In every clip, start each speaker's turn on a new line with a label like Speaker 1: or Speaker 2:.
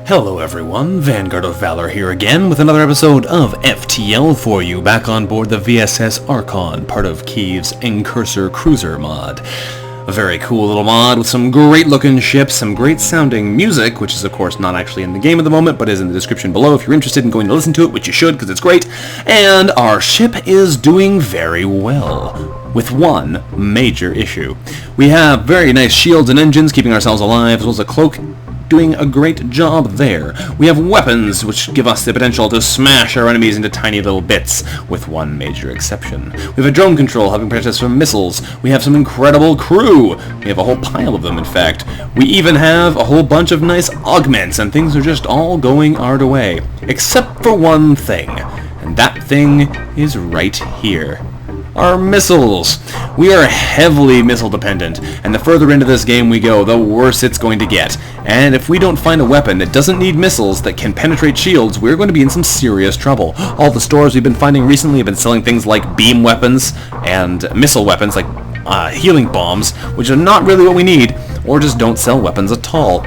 Speaker 1: Hello everyone, VanguardOfValor here again with another episode of FTL for you, back on board the VSS Archon, part of Kieve's Incursor cruiser mod. A very cool little mod with some great looking ships, some great sounding music, which is of course not actually in the game at the moment, but is in the description below if you're interested in going to listen to it, which you should because it's great. And our ship is doing very well, with one major issue. We have very nice shields and engines keeping ourselves alive, as well as a cloak doing a great job there. We have weapons, which give us the potential to smash our enemies into tiny little bits, with one major exception. We have a drone control helping protect us from missiles. We have some incredible crew. We have a whole pile of them, in fact. We even have a whole bunch of nice augments, and things are just all going our way. Except for one thing, and that thing is right here. Our missiles. We are heavily missile dependent, and the further into this game we go, the worse it's going to get. And if we don't find a weapon that doesn't need missiles that can penetrate shields, we're going to be in some serious trouble. All the stores we've been finding recently have been selling things like beam weapons and missile weapons like healing bombs, which are not really what we need, or just don't sell weapons at all.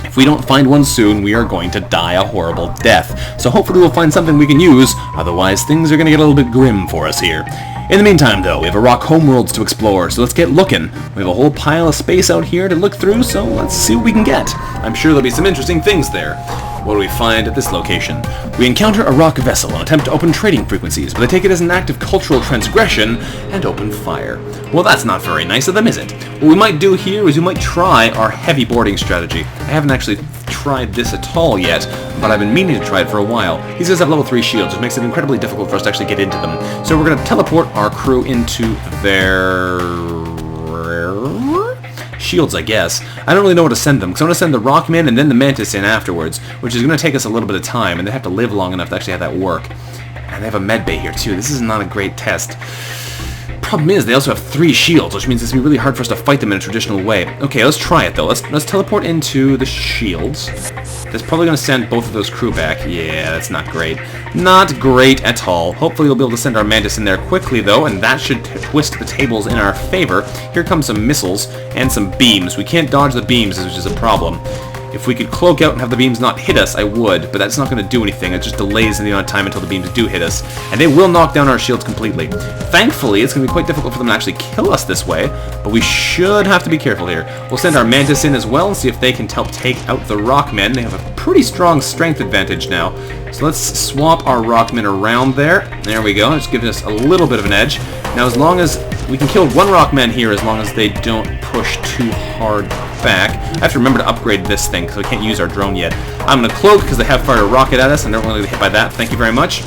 Speaker 1: If we don't find one soon, we are going to die a horrible death. So hopefully we'll find something we can use, otherwise things are going to get a little bit grim for us here. In the meantime, though, we have a rock homeworlds to explore, so let's get looking. We have a whole pile of space out here to look through, so let's see what we can get. I'm sure there'll be some interesting things there. What do we find at this location? We encounter a rock vessel and attempt to open trading frequencies, but they take it as an act of cultural transgression and open fire. Well, that's not very nice of them, is it? What we might do here is we might try our heavy boarding strategy. I haven't actually tried this at all yet, but I've been meaning to try it for a while. These guys have level 3 shields, which makes it incredibly difficult for us to actually get into them. So we're going to teleport our crew into their shields, I guess. I don't really know where to send them, because I'm going to send the Rockman and then the Mantis in afterwards, which is going to take us a little bit of time, and they have to live long enough to actually have that work. And they have a medbay here too. This is not a great test. Problem is, they also have 3 shields, which means it's going to be really hard for us to fight them in a traditional way. Okay, let's try it though. Let's teleport into the shields. That's probably going to send both of those crew back. Yeah, that's not great. Not great at all. Hopefully we'll be able to send our Mantis in there quickly though, and that should twist the tables in our favor. Here come some missiles and some beams. We can't dodge the beams, which is a problem. If we could cloak out and have the beams not hit us, I would, but that's not going to do anything. It just delays the amount of time until the beams do hit us, and they will knock down our shields completely. Thankfully, it's going to be quite difficult for them to actually kill us this way, but we should have to be careful here. We'll send our Mantis in as well and see if they can help take out the Rockmen. They have a pretty strong strength advantage now, so let's swap our Rockmen around there. There we go. It's giving us a little bit of an edge. Now, as long as we can kill one Rockman here, as long as they don't push too hard back. I have to remember to upgrade this thing because we can't use our drone yet. I'm going to cloak because they have fired a rocket at us and don't really get hit by that. Thank you very much.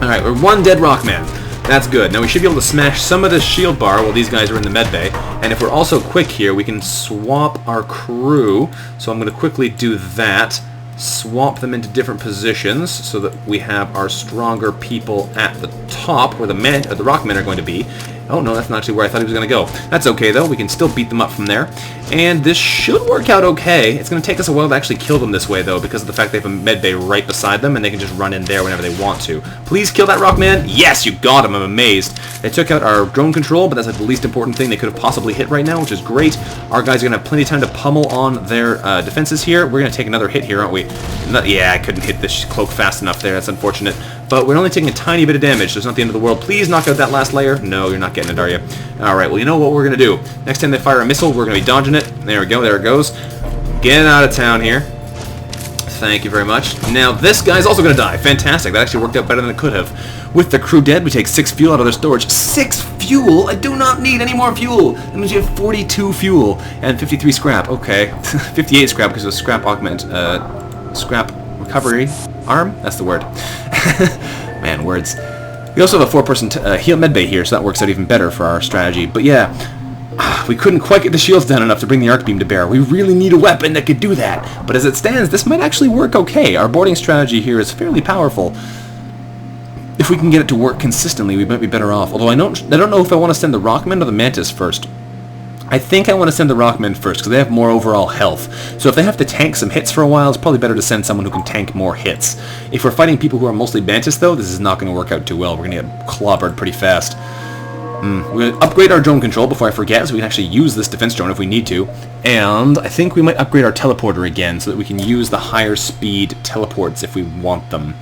Speaker 1: Alright, we're one dead Rockman. That's good. Now we should be able to smash some of this shield bar while these guys are in the medbay. And if we're also quick here, we can swap our crew. So I'm going to quickly do that. Swap them into different positions so that we have our stronger people at the top where the Rockmen are going to be. Oh no, that's not actually where I thought he was going to go. That's okay though, we can still beat them up from there. And this should work out okay. It's going to take us a while to actually kill them this way though, because of the fact they have a medbay right beside them and they can just run in there whenever they want to. Please kill that Rockman. Yes, you got him. I'm amazed. They took out our drone control, but that's like the least important thing they could have possibly hit right now, which is great. Our guys are going to have plenty of time to pummel on their defenses here. We're going to take another hit here, aren't we? Yeah, I couldn't hit this cloak fast enough there. That's unfortunate. But we're only taking a tiny bit of damage, so it's not the end of the world. Please knock out that last layer. No, you're not getting it, are you? Alright, well, you know what we're going to do. Next time they fire a missile, we're going to be dodging it. There we go, there it goes. Get out of town here. Thank you very much. Now, this guy's also going to die. Fantastic. That actually worked out better than it could have. With the crew dead, we take 6 fuel out of their storage. 6 fuel? I do not need any more fuel. That means you have 42 fuel and 53 scrap. Okay. 58 scrap because of the scrap augment. Scrap recovery arm? That's the word. Man, words. We also have a 4-person heal medbay here, so that works out even better for our strategy. But yeah, we couldn't quite get the shields down enough to bring the arc beam to bear. We really need a weapon that could do that. But as it stands, this might actually work okay. Our boarding strategy here is fairly powerful. If we can get it to work consistently, we might be better off. Although I don't know if I want to send the Rockman or the Mantis first. I think I want to send the Rockmen first, because they have more overall health. So if they have to tank some hits for a while, it's probably better to send someone who can tank more hits. If we're fighting people who are mostly Mantis, though, this is not going to work out too well. We're going to get clobbered pretty fast. We're going to upgrade our drone control before I forget, so we can actually use this defense drone if we need to. And I think we might upgrade our teleporter again, so that we can use the higher speed teleports if we want them.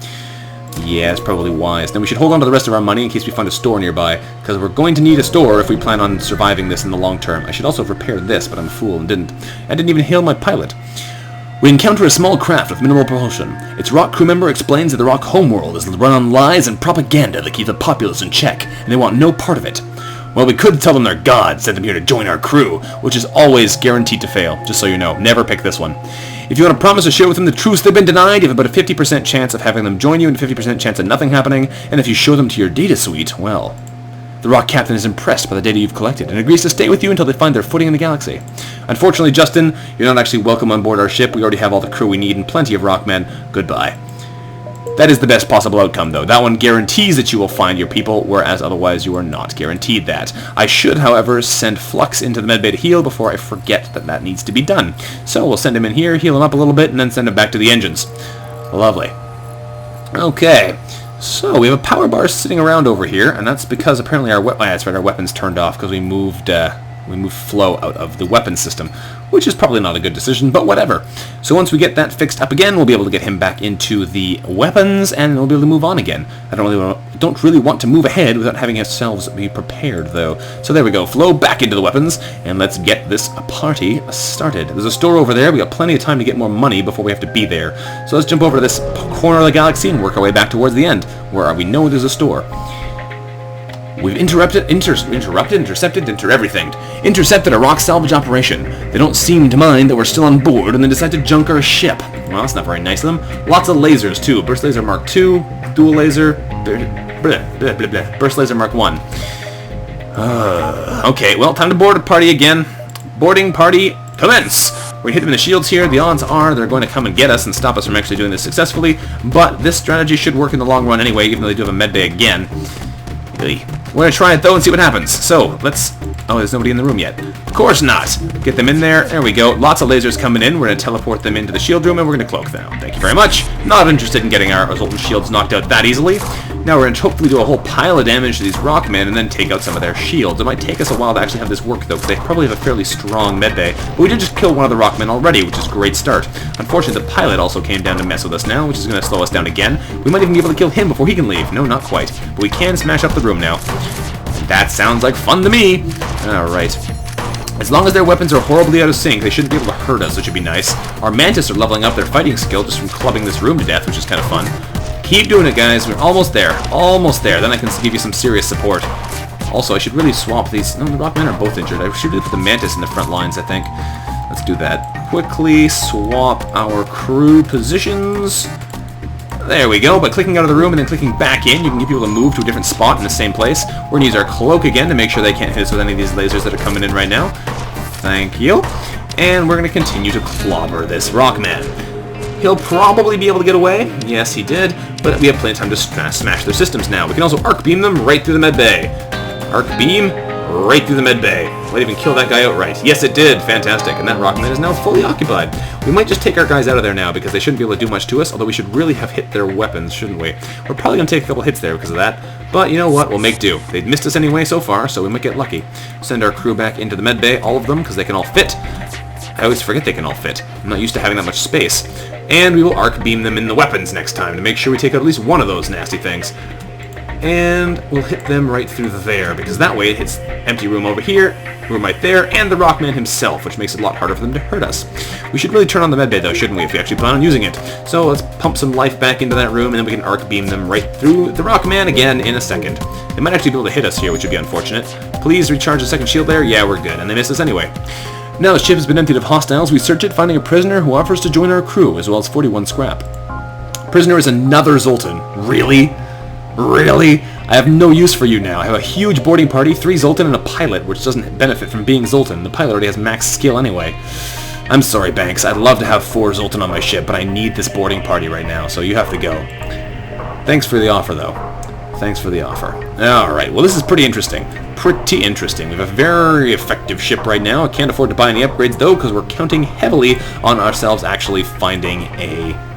Speaker 1: Yeah, it's probably wise. Then we should hold on to the rest of our money in case we find a store nearby, because we're going to need a store if we plan on surviving this in the long term. I should also have repaired this, but I'm a fool and didn't. I didn't even hail my pilot. We encounter a small craft with minimal propulsion. Its rock crew member explains that the rock homeworld is run on lies and propaganda that keep the populace in check, and they want no part of it. Well, we could tell them they're gods, send them here to join our crew, which is always guaranteed to fail, just so you know. Never pick this one. If you want to promise to share with them the truths they've been denied, you have about a 50% chance of having them join you and a 50% chance of nothing happening, and if you show them to your data suite, well, the rock captain is impressed by the data you've collected and agrees to stay with you until they find their footing in the galaxy. Unfortunately, Justin, you're not actually welcome on board our ship. We already have all the crew we need and plenty of rockmen. Goodbye. That is the best possible outcome, though. That one guarantees that you will find your people, whereas otherwise you are not guaranteed that. I should, however, send Flux into the medbay to heal before I forget that that needs to be done. So we'll send him in here, heal him up a little bit, and then send him back to the engines. Lovely. Okay. So we have a power bar sitting around over here, and that's because apparently our weapons turned off because we moved flow out of the weapon system, which is probably not a good decision, but whatever. So once we get that fixed up again, we'll be able to get him back into the weapons, and we'll be able to move on again. I don't really want to move ahead without having ourselves be prepared, though. So there we go, flow back into the weapons, and let's get this party started. There's a store over there. We got plenty of time to get more money before we have to be there. So let's jump over to this corner of the galaxy and work our way back towards the end, where we know there's a store. We've intercepted a rock salvage operation. They don't seem to mind that we're still on board, and they decide to junk our ship. Well, that's not very nice of them. Lots of lasers, too. Burst laser Mark II, dual laser, burst laser Mark 1. Okay, well, time to board a party again. Boarding party, commence! We're going to hit them in the shields here. The odds are they're going to come and get us and stop us from actually doing this successfully, but this strategy should work in the long run anyway, even though they do have a medbay again. We're going to try it, though, and see what happens. So, let's... Oh, there's nobody in the room yet. Of course not. Get them in there. There we go. Lots of lasers coming in. We're going to teleport them into the shield room, and we're going to cloak them. Thank you very much. Not interested in getting our resultant shields knocked out that easily. Now we're going to hopefully do a whole pile of damage to these rockmen and then take out some of their shields. It might take us a while to actually have this work, though, because they probably have a fairly strong medbay. But we did just kill one of the rockmen already, which is a great start. Unfortunately, the pilot also came down to mess with us now, which is going to slow us down again. We might even be able to kill him before he can leave. No, not quite. But we can smash up the room now. That sounds like fun to me. Alright. As long as their weapons are horribly out of sync, they shouldn't be able to hurt us, which would be nice. Our Mantis are leveling up their fighting skill just from clubbing this room to death, which is kind of fun. Keep doing it, guys. We're almost there. Almost there. Then I can give you some serious support. Also, I should really swap these. No, the Rockmen are both injured. I should really put the Mantis in the front lines, I think. Let's do that. Quickly swap our crew positions. There we go. By clicking out of the room and then clicking back in, you can get people to move to a different spot in the same place. We're going to use our cloak again to make sure they can't hit us with any of these lasers that are coming in right now. Thank you. And we're going to continue to clobber this Rockman. He'll probably be able to get away. Yes, he did. But we have plenty of time to smash their systems now. We can also arc beam them right through the medbay. Arc beam right through the medbay. Might even kill that guy outright. Yes, it did. Fantastic. And that Rockman is now fully occupied. We might just take our guys out of there now because they shouldn't be able to do much to us, although we should really have hit their weapons, shouldn't we? We're probably going to take a couple hits there because of that. But you know what? We'll make do. They've missed us anyway so far, so we might get lucky. Send our crew back into the medbay, all of them, because they can all fit. I always forget they can all fit. I'm not used to having that much space. And we will arc beam them in the weapons next time to make sure we take out at least one of those nasty things. And we'll hit them right through there, because that way it hits empty room over here, room right there, and the Rockman himself, which makes it a lot harder for them to hurt us. We should really turn on the medbay, though, shouldn't we, if we actually plan on using it. So let's pump some life back into that room, and then we can arc beam them right through the Rockman again in a second. They might actually be able to hit us here, which would be unfortunate. Please recharge the second shield there. Yeah, we're good, and they missed us anyway. Now the ship has been emptied of hostiles. We search it, finding a prisoner who offers to join our crew, as well as 41 scrap. Prisoner is another Zoltan. Really? Really? I have no use for you now. I have a huge boarding party, 3 Zoltan, and a pilot, which doesn't benefit from being Zoltan. The pilot already has max skill anyway. I'm sorry, Banks. I'd love to have 4 Zoltan on my ship, but I need this boarding party right now, so you have to go. Thanks for the offer, though. Thanks for the offer. Alright, well this is pretty interesting. Pretty interesting. We have a very effective ship right now. I can't afford to buy any upgrades, though, because we're counting heavily on ourselves actually finding a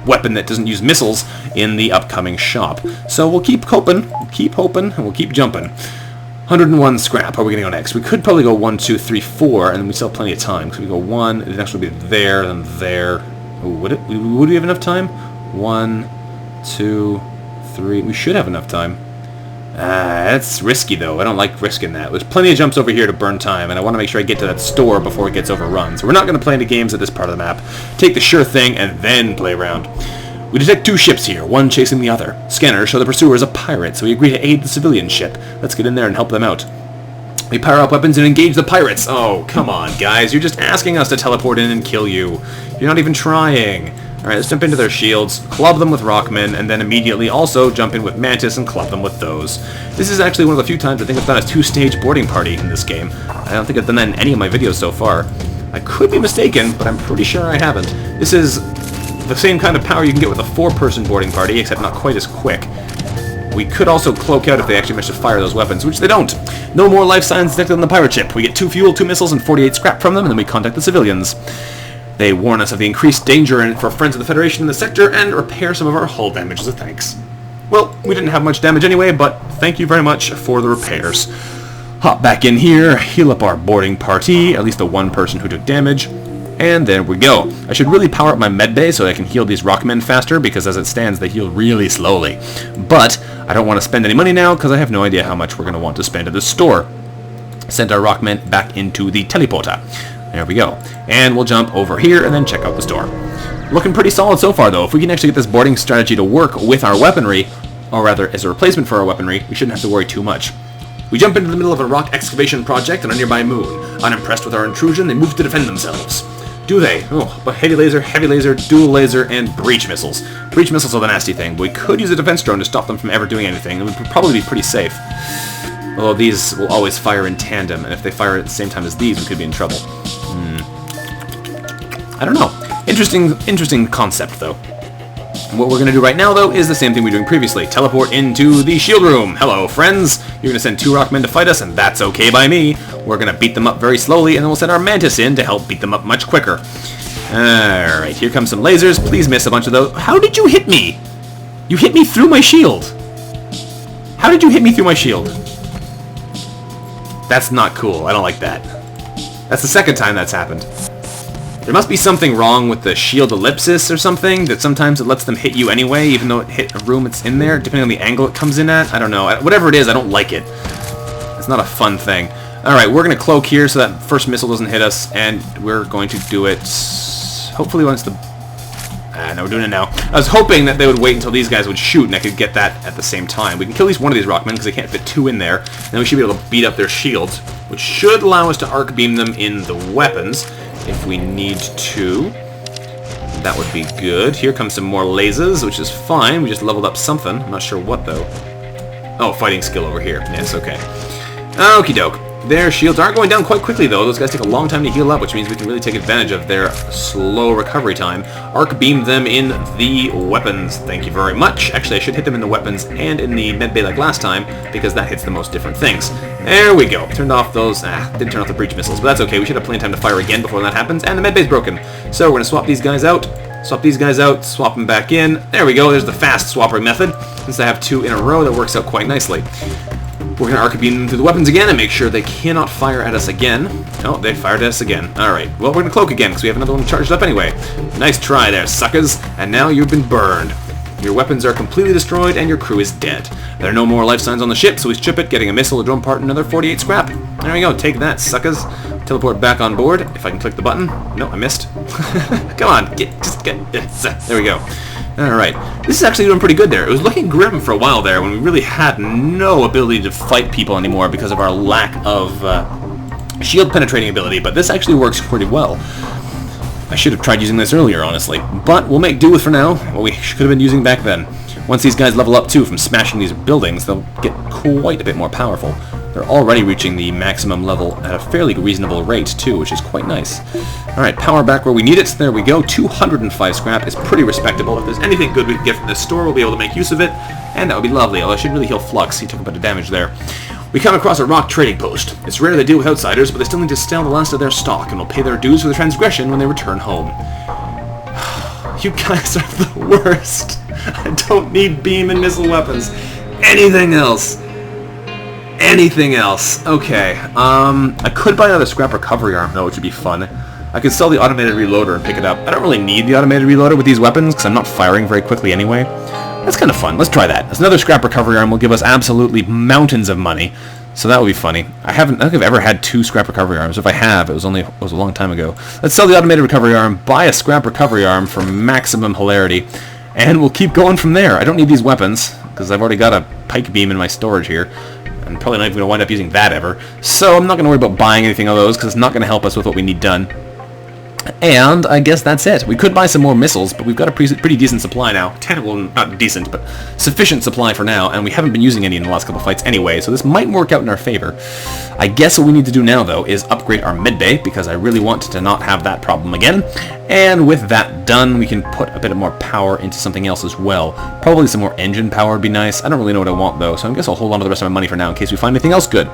Speaker 1: weapon that doesn't use missiles in the upcoming shop. So we'll keep hoping, and we'll keep jumping. 101 scrap. How are we going to go next? We could probably go 1, 2, 3, 4, and then we still have plenty of time. So we go 1, the next would be there, then there. Ooh, would we have enough time? 1, 2, 3. We should have enough time. That's risky, though. I don't like risking that. There's plenty of jumps over here to burn time, and I want to make sure I get to that store before it gets overrun. So we're not going to play any games at this part of the map. Take the sure thing, and then play around. We detect 2 ships here, one chasing the other. Scanners show the pursuer is a pirate, so we agree to aid the civilian ship. Let's get in there and help them out. We power up weapons and engage the pirates. Oh, come on, guys. You're just asking us to teleport in and kill you. You're not even trying. Alright, let's jump into their shields, club them with rockmen, and then immediately also jump in with mantis and club them with those. This is actually one of the few times I think I've done a 2-stage boarding party in this game. I don't think I've done that in any of my videos so far. I could be mistaken, but I'm pretty sure I haven't. This is the same kind of power you can get with a 4-person boarding party, except not quite as quick. We could also cloak out if they actually manage to fire those weapons, which they don't. No more life signs detected on the pirate ship. We get 2 fuel, 2 missiles, and 48 scrap from them, and then we contact the civilians. They warn us of the increased danger for friends of the Federation in the sector, and repair some of our hull damage as a thanks. Well, we didn't have much damage anyway, but thank you very much for the repairs. Hop back in here, heal up our boarding party, at least the 1 person who took damage. And there we go. I should really power up my medbay so I can heal these rockmen faster, because as it stands, they heal really slowly. But I don't want to spend any money now, because I have no idea how much we're going to want to spend at the store. Send our rockmen back into the teleporter. There we go. And we'll jump over here and then check out the store. Looking pretty solid so far, though. If we can actually get this boarding strategy to work with our weaponry, or rather as a replacement for our weaponry, we shouldn't have to worry too much. We jump into the middle of a rock excavation project on a nearby moon. Unimpressed with our intrusion, they move to defend themselves. Do they? Oh, but heavy laser, dual laser, and breach missiles. Breach missiles are the nasty thing, but we could use a defense drone to stop them from ever doing anything. It would probably be pretty safe. Although these will always fire in tandem, and if they fire at the same time as these, we could be in trouble. I don't know. Interesting concept, though. What we're going to do right now, though, is the same thing we were doing previously. Teleport into the shield room. Hello, friends. You're going to send 2 rockmen to fight us, and that's okay by me. We're going to beat them up very slowly, and then we'll send our mantis in to help beat them up much quicker. Alright, here come some lasers. Please miss a bunch of those. How did you hit me? You hit me through my shield. How did you hit me through my shield? That's not cool. I don't like that. That's the second time that's happened. There must be something wrong with the shield ellipsis or something, that sometimes it lets them hit you anyway, even though it hit a room it's in there, depending on the angle it comes in at. I don't know. Whatever it is, I don't like it. It's not a fun thing. Alright, we're going to cloak here so that first missile doesn't hit us, and we're going to do it hopefully once the... no, we're doing it now. I was hoping that they would wait until these guys would shoot, and I could get that at the same time. We can kill at least one of these rockmen, because they can't fit 2 in there, and then we should be able to beat up their shields, which should allow us to arc beam them in the weapons, if we need to. That would be good. Here comes some more lasers, which is fine. We just leveled up something. I'm not sure what, though. Oh, fighting skill over here. Yes, okay. Okie doke. Their shields aren't going down quite quickly, though. Those guys take a long time to heal up, which means we can really take advantage of their slow recovery time. Arc beam them in the weapons. Thank you very much. Actually, I should hit them in the weapons and in the medbay like last time, because that hits the most different things. There we go. Turned off those... didn't turn off the breach missiles, but that's okay. We should have plenty of time to fire again before that happens, and the medbay's broken. So we're going to swap these guys out. Swap these guys out, swap them back in. There we go. There's the fast swapping method. Since I have 2 in a row, that works out quite nicely. We're going to arc beam them through the weapons again and make sure they cannot fire at us again. Oh, they fired at us again. Alright, well, we're going to cloak again because we have another one charged up anyway. Nice try there, suckers. And now you've been burned. Your weapons are completely destroyed and your crew is dead. There are no more life signs on the ship, so we strip it, getting a missile, a drone part, and another 48 scrap. There we go, take that, suckers. Teleport back on board, if I can click the button. No, I missed. Come on, just get... There we go. Alright, this is actually doing pretty good there. It was looking grim for a while there when we really had no ability to fight people anymore because of our lack of shield penetrating ability, but this actually works pretty well. I should have tried using this earlier, honestly, but we'll make do with for now what we could have been using back then. Once these guys level up too from smashing these buildings, they'll get quite a bit more powerful. They're already reaching the maximum level at a fairly reasonable rate too, which is quite nice. Alright, power back where we need it. There we go. 205 scrap is pretty respectable. If there's anything good we can get from this store, we'll be able to make use of it, and that would be lovely, although I should really heal Flux. He took a bit of damage there. We come across a rock trading post. It's rare they deal with outsiders, but they still need to sell the last of their stock, and will pay their dues for the transgression when they return home. You guys are the worst. I don't need beam and missile weapons. Anything else. anything else. Okay, I could buy another scrap recovery arm, though, which would be fun. I could sell the automated reloader and pick it up. I don't really need the automated reloader with these weapons, because I'm not firing very quickly anyway. That's kind of fun. Let's try that. Another scrap recovery arm will give us absolutely mountains of money. So that would be funny. I don't think I've ever had 2 scrap recovery arms. If I have, it was a long time ago. Let's sell the automated recovery arm, buy a scrap recovery arm for maximum hilarity, and we'll keep going from there. I don't need these weapons, because I've already got a pike beam in my storage here. I'm probably not even going to wind up using that ever. So I'm not going to worry about buying anything of those, because it's not going to help us with what we need done. And I guess that's it. We could buy some more missiles, but we've got a pretty decent supply now. Well, not decent, but sufficient supply for now, and we haven't been using any in the last couple fights anyway, so this might work out in our favor. I guess what we need to do now, though, is upgrade our medbay, because I really want to not have that problem again. And with that done, we can put a bit more power into something else as well. Probably some more engine power would be nice. I don't really know what I want, though, so I guess I'll hold on to the rest of my money for now in case we find anything else good.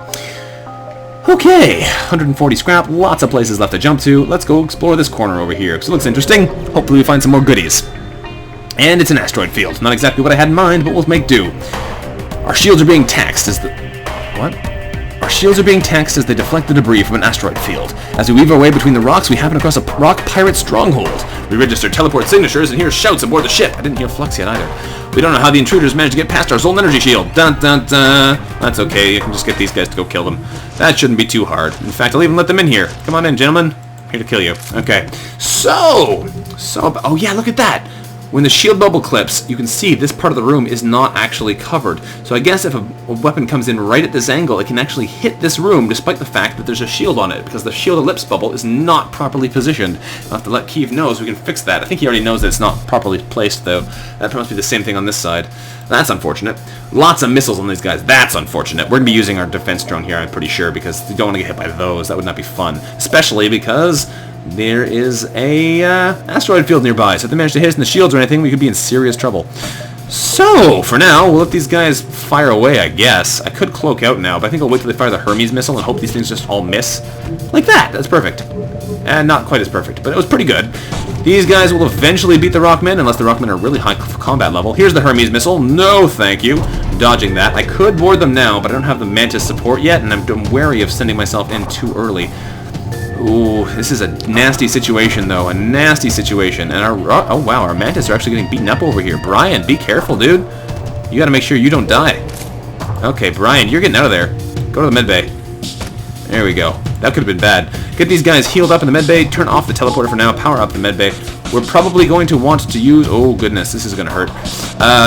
Speaker 1: Okay, 140 scrap, lots of places left to jump to. Let's go explore this corner over here, because it looks interesting. Hopefully we find some more goodies. And it's an asteroid field. Not exactly what I had in mind, but we'll make do. Our shields are being taxed as the... What? Our shields are being taxed as they deflect the debris from an asteroid field. As we weave our way between the rocks, we happen across a rock pirate stronghold. We register teleport signatures and hear shouts aboard the ship. I didn't hear Flux yet either. We don't know how the intruders managed to get past our Zoltan energy shield. Dun dun dun. That's okay, you can just get these guys to go kill them. That shouldn't be too hard. In fact, I'll even let them in here. Come on in, gentlemen. I'm here to kill you. Okay. So, oh yeah, look at that. When the shield bubble clips, you can see this part of the room is not actually covered. So I guess if a weapon comes in right at this angle, it can actually hit this room despite the fact that there's a shield on it, because the shield ellipse bubble is not properly positioned. I'll have to let Kieve know so we can fix that. I think he already knows that it's not properly placed, though. That must be the same thing on this side. That's unfortunate. Lots of missiles on these guys. That's unfortunate. We're going to be using our defense drone here, I'm pretty sure, because we don't want to get hit by those. That would not be fun. Especially because there is a asteroid field nearby, so if they manage to hit us in the shields or anything, we could be in serious trouble. So, for now, we'll let these guys fire away, I guess. I could cloak out now, but I think I'll wait till they fire the Hermes missile and hope these things just all miss. Like that. That's perfect. And not quite as perfect, but it was pretty good. These guys will eventually beat the Rockmen, unless the Rockmen are really high combat level. Here's the Hermes missile. No, thank you. Dodging that. I could board them now, but I don't have the Mantis support yet, and I'm wary of sending myself in too early. Ooh, this is a nasty situation, though. A nasty situation. And our... Oh, wow. Our Mantis are actually getting beaten up over here. Brian, be careful, dude. You gotta make sure you don't die. Okay, Brian, you're getting out of there. Go to the medbay. There we go. That could have been bad. Get these guys healed up in the medbay. Turn off the teleporter for now. Power up the medbay. We're probably going to want to use... Oh, goodness. This is going to hurt.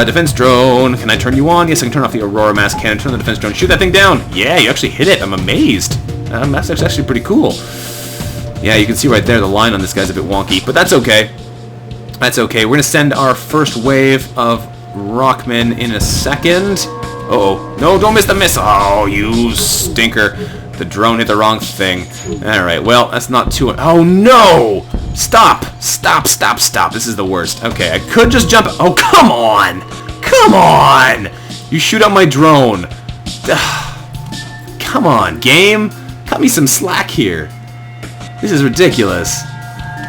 Speaker 1: Defense drone. Can I turn you on? Yes, I can turn off the Aurora mass cannon. Turn the defense drone. Shoot that thing down. Yeah, you actually hit it. I'm amazed. That's actually pretty cool. Yeah, you can see right there the line on this guy's a bit wonky, but that's okay. That's okay. We're going to send our first wave of Rockmen in a second. Uh-oh. No, don't miss the missile. Oh, you stinker. The drone hit the wrong thing. Alright, well, that's not too... Oh, no! Stop! Stop, stop, stop. This is the worst. Okay, I could just jump... Oh, come on! Come on! You shoot out my drone. Come on, game. Cut me some slack here. This is ridiculous.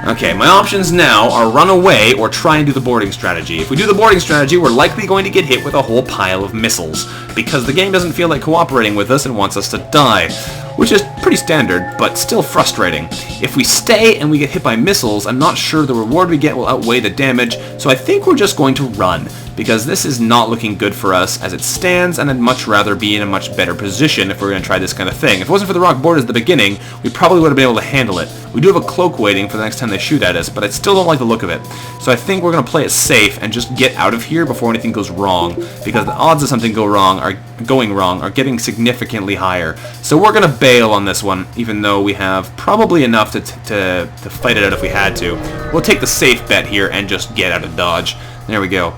Speaker 1: Okay, my options now are run away or try and do the boarding strategy. If we do the boarding strategy, we're likely going to get hit with a whole pile of missiles, because the game doesn't feel like cooperating with us and wants us to die, which is pretty standard, but still frustrating. If we stay and we get hit by missiles, I'm not sure the reward we get will outweigh the damage, so I think we're just going to run, because this is not looking good for us as it stands, and I'd much rather be in a much better position if we're going to try this kind of thing. If it wasn't for the rock borders at the beginning, we probably would have been able to handle it. We do have a cloak waiting for the next time they shoot at us, but I still don't like the look of it. So I think we're going to play it safe and just get out of here before anything goes wrong, because the odds of something going wrong are getting significantly higher. So we're going to bail on this one, even though we have probably enough to fight it out if we had to. We'll take the safe bet here and just get out of Dodge. There we go.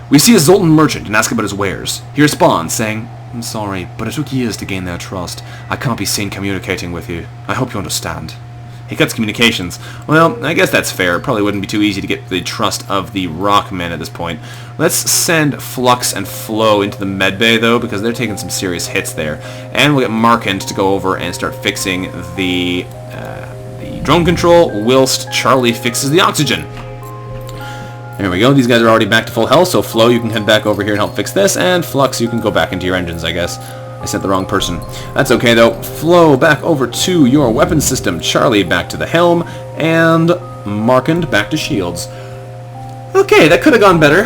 Speaker 1: We see a Zoltan merchant and ask about his wares. He responds, saying, "I'm sorry, but it took years to gain their trust. I can't be seen communicating with you. I hope you understand." He cuts communications. Well, I guess that's fair. It probably wouldn't be too easy to get the trust of the Rockmen at this point. Let's send Flux and Flo into the medbay, though, because they're taking some serious hits there. And we'll get Markant to go over and start fixing the drone control, whilst Charlie fixes the oxygen. There we go. These guys are already back to full health, so Flo, you can head back over here and help fix this, and Flux, you can go back into your engines, I guess. I sent the wrong person. That's okay, though. Flow back over to your weapon system. Charlie back to the helm, and Markand back to shields. Okay, that could have gone better.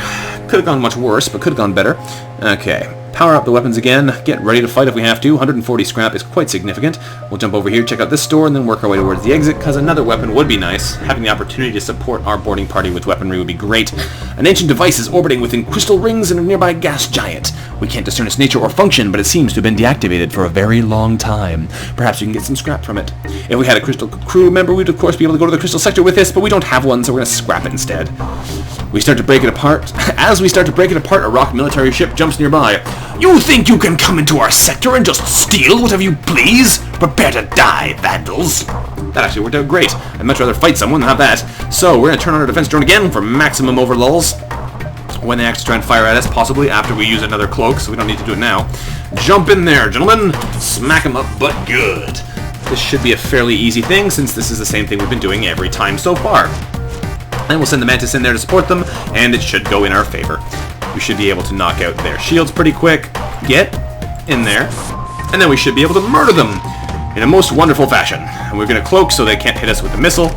Speaker 1: Could have gone much worse, but could have gone better. Okay. Power up the weapons again, get ready to fight if we have to. 140 scrap is quite significant. We'll jump over here, check out this store, and then work our way towards the exit, because another weapon would be nice. Having the opportunity to support our boarding party with weaponry would be great. An ancient device is orbiting within crystal rings in a nearby gas giant. We can't discern its nature or function, but it seems to have been deactivated for a very long time. Perhaps we can get some scrap from it. If we had a crystal crew member, we'd of course be able to go to the crystal sector with this, but we don't have one, so we're going to scrap it instead. We start to break it apart. As we start to break it apart, a rock military ship jumps nearby. You think you can come into our sector and just steal whatever you please? Prepare to die, vandals. That actually worked out great. I'd much rather fight someone than have that. So we're going to turn on our defense drone again for maximum overlulls. When they actually try and fire at us, possibly after we use another cloak, so we don't need to do it now. Jump in there, gentlemen. Smack them up, but good. This should be a fairly easy thing, since this is the same thing we've been doing every time so far. And we'll send the Mantis in there to support them, and it should go in our favor. We should be able to knock out their shields pretty quick. Get in there. And then we should be able to murder them in a most wonderful fashion. And we're going to cloak so they can't hit us with the missile.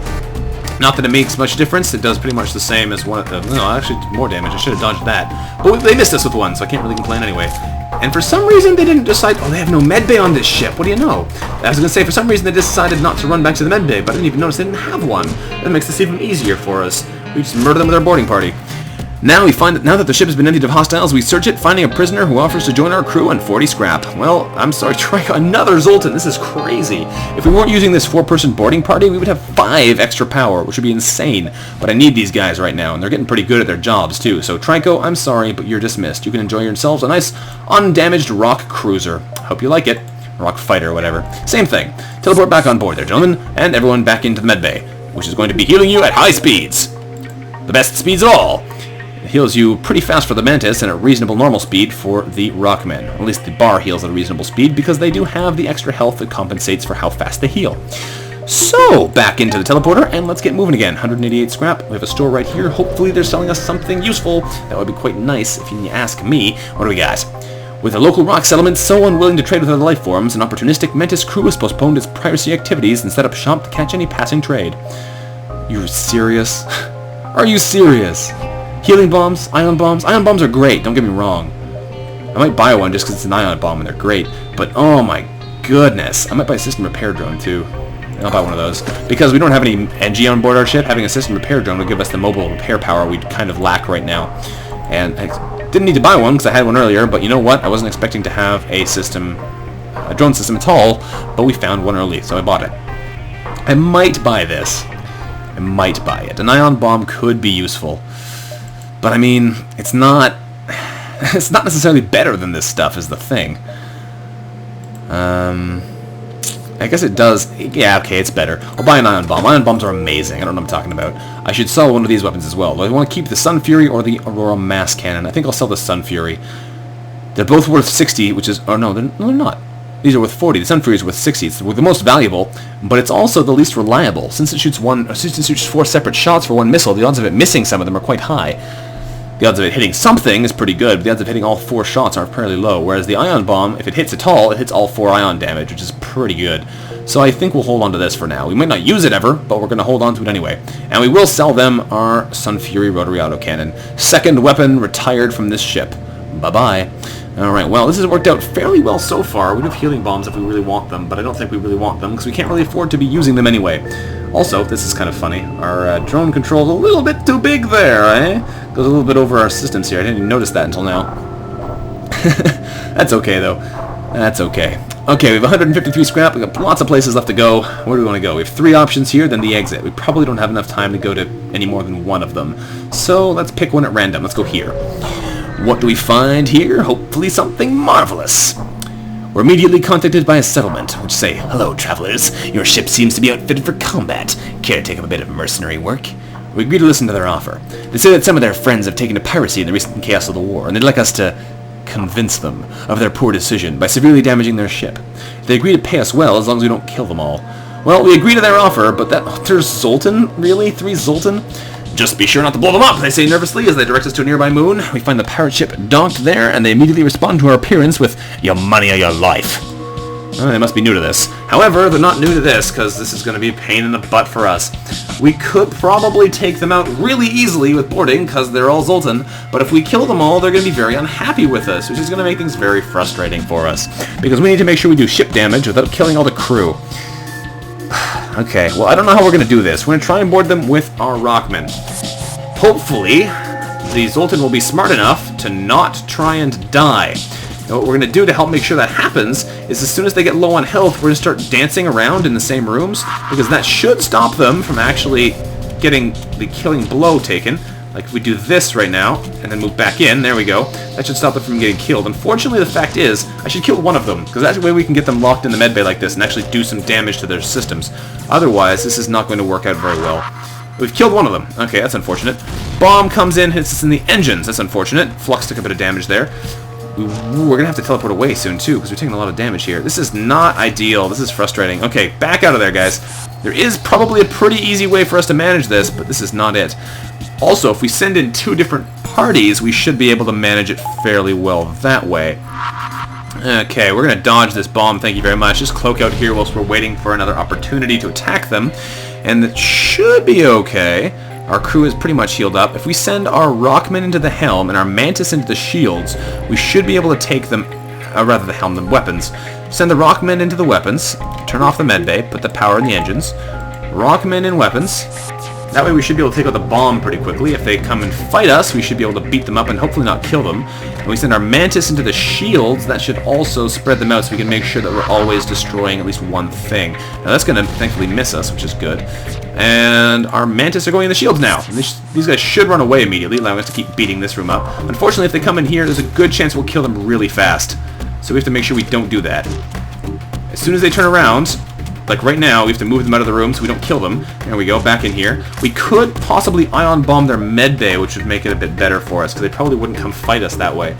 Speaker 1: Not that it makes much difference. It does pretty much the same as one of the... No, actually more damage. I should have dodged that. But they missed us with one, so I can't really complain anyway. And for some reason they didn't decide... Oh, they have no medbay on this ship. What do you know? I was going to say, for some reason they decided not to run back to the medbay, but I didn't even notice they didn't have one. That makes this even easier for us. We just murder them with our boarding party. Now we find that now that the ship has been emptied of hostiles, we search it, finding a prisoner who offers to join our crew and 40 scrap. Well, I'm sorry, try another Zoltan. This is crazy. If we weren't using this 4-person boarding party, we would have 5 extra power, which would be insane. But I need these guys right now, and they're getting pretty good at their jobs, too. So, Trico, I'm sorry, but you're dismissed. You can enjoy yourselves a nice, undamaged rock cruiser. Hope you like it. Rock fighter or whatever. Same thing. Teleport back on board there, gentlemen, and everyone back into the medbay, which is going to be healing you at high speeds. The best speeds of all. It heals you pretty fast for the Mantis and at reasonable normal speed for the Rockmen. At least the bar heals at a reasonable speed because they do have the extra health that compensates for how fast they heal. So, back into the teleporter, and let's get moving again. 188 scrap. We have a store right here. Hopefully they're selling us something useful. That would be quite nice if you ask me. What do we got? With the local rock settlement so unwilling to trade with other life forms, an opportunistic Mantis crew has postponed its piracy activities and set up shop to catch any passing trade. You're serious? Are you serious? Healing bombs? Ion bombs? Ion bombs are great, don't get me wrong. I might buy one just because it's an ion bomb and they're great. But oh my goodness. I might buy a system repair drone too. I'll buy one of those. Because we don't have any NG on board our ship, having a system repair drone will give us the mobile repair power we kind of lack right now. And I didn't need to buy one because I had one earlier, but you know what? I wasn't expecting to have a drone system at all, but we found one early, so I bought it. I might buy this. I might buy it. An ion bomb could be useful. But I mean, it's not necessarily better than this stuff is the thing. I guess it does. Yeah, okay, it's better. I'll buy an ion bomb. Ion bombs are amazing. I don't know what I'm talking about. I should sell one of these weapons as well. Do I want to keep the Sun Fury or the Aurora Mass Cannon? I think I'll sell the Sun Fury. They're both worth 60, which is... Oh, no, they're not. These are worth 40. The Sun Fury is worth 60. It's the most valuable, but it's also the least reliable. Since it shoots 4 separate shots for one missile, the odds of it missing some of them are quite high. The odds of it hitting something is pretty good, but the odds of hitting all 4 shots are fairly low, whereas the ion bomb, if it hits at all, it hits all 4 ion damage, which is pretty good. So I think we'll hold on to this for now. We might not use it ever, but we're going to hold on to it anyway. And we will sell them our Sun Fury rotary autocannon. Second weapon retired from this ship. Bye-bye. Alright, well, this has worked out fairly well so far. We do have healing bombs if we really want them, but I don't think we really want them, because we can't really afford to be using them anyway. Also, this is kind of funny. Our drone control's a little bit too big there, eh? Goes a little bit over our systems here. I didn't even notice that until now. That's okay, though. That's okay. Okay, we have 153 scrap. We've got lots of places left to go. Where do we want to go? We have 3 options here, then the exit. We probably don't have enough time to go to any more than one of them. So let's pick one at random. Let's go here. What do we find here? Hopefully something marvelous. We're immediately contacted by a settlement, which say, "Hello, travelers. Your ship seems to be outfitted for combat. Care to take up a bit of mercenary work?" We agree to listen to their offer. They say that some of their friends have taken to piracy in the recent chaos of the war, and they'd like us to convince them of their poor decision by severely damaging their ship. They agree to pay us well as long as we don't kill them all. Well, we agree to their offer, but that... there's Zoltan? Really? 3 Zoltan? Just be sure not to blow them up, they say nervously as they direct us to a nearby moon. We find the pirate ship docked there, and they immediately respond to our appearance with, "Your money or your life." Oh, they must be new to this. However, they're not new to this, because this is going to be a pain in the butt for us. We could probably take them out really easily with boarding, because they're all Zoltan, but if we kill them all, they're going to be very unhappy with us, which is going to make things very frustrating for us. Because we need to make sure we do ship damage without killing all the crew. Okay, well, I don't know how we're going to do this. We're going to try and board them with our Rockmen. Hopefully, the Zoltan will be smart enough to not try and die. Now, what we're going to do to help make sure that happens is as soon as they get low on health, we're going to start dancing around in the same rooms, because that should stop them from actually getting the killing blow taken. Like if we do this right now, and then move back in, there we go. That should stop them from getting killed. Unfortunately, the fact is, I should kill one of them, because that's the way we can get them locked in the medbay like this and actually do some damage to their systems. Otherwise, this is not going to work out very well. We've killed one of them. Okay, that's unfortunate. Bomb comes in, hits us in the engines. That's unfortunate. Flux took a bit of damage there. We're going to have to teleport away soon, too, because we're taking a lot of damage here. This is not ideal. This is frustrating. Okay, back out of there, guys. There is probably a pretty easy way for us to manage this, but this is not it. Also, if we send in 2 different parties, we should be able to manage it fairly well that way. Okay, we're going to dodge this bomb, thank you very much. Just cloak out here whilst we're waiting for another opportunity to attack them. And it should be okay. Our crew is pretty much healed up. If we send our Rockmen into the helm and our Mantis into the shields, we should be able to take them, rather the helm, the weapons. Send the Rockmen into the weapons, turn off the medbay, put the power in the engines, Rockmen in weapons. That way we should be able to take out the bomb pretty quickly. If they come and fight us, we should be able to beat them up and hopefully not kill them. When we send our Mantis into the shields, that should also spread them out so we can make sure that we're always destroying at least one thing. Now that's going to thankfully miss us, which is good. And our Mantis are going in the shields now. And these guys should run away immediately, allowing us to keep beating this room up. Unfortunately, if they come in here, there's a good chance we'll kill them really fast. So we have to make sure we don't do that. As soon as they turn around, like right now, we have to move them out of the room so we don't kill them. There we go, back in here. We could possibly ion bomb their medbay, which would make it a bit better for us, because they probably wouldn't come fight us that way.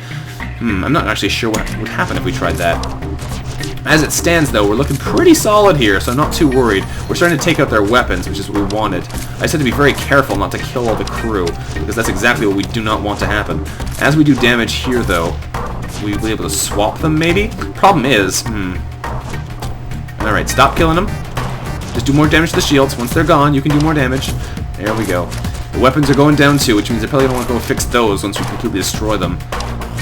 Speaker 1: I'm not actually sure what would happen if we tried that. As it stands, though, we're looking pretty solid here, so I'm not too worried. We're starting to take out their weapons, which is what we wanted. I just had to be very careful not to kill all the crew, because that's exactly what we do not want to happen. As we do damage here, though, we'll be able to swap them, maybe? Problem is, Alright, stop killing them. Just do more damage to the shields. Once they're gone, you can do more damage. There we go. The weapons are going down too, which means I probably don't want to go fix those once we completely destroy them.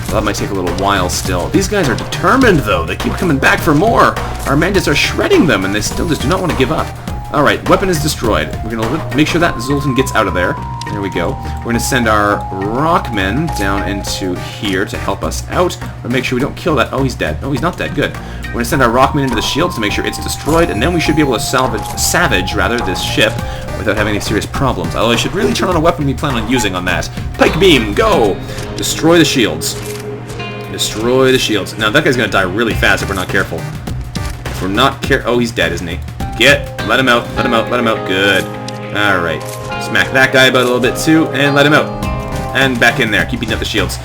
Speaker 1: So that might take a little while still. These guys are determined, though. They keep coming back for more. Our Mantis are shredding them, and they still just do not want to give up. Alright, weapon is destroyed. We're going to make sure that Zoltan gets out of there. There we go. We're going to send our Rockmen down into here to help us out. We're going to make sure we don't kill that. Oh, he's dead. Oh, he's not dead. Good. We're going to send our Rockmen into the shields to make sure it's destroyed, and then we should be able to savage this ship without having any serious problems. Although I should really turn on a weapon we plan on using on that. Pike beam, go! Destroy the shields. Destroy the shields. Now, that guy's going to die really fast if we're not careful. If we're not careful... Oh, he's dead, isn't he? Let him out, let him out, let him out. Good. Alright. Smack that guy about a little bit too, and let him out. And back in there. Keep beating up the shields.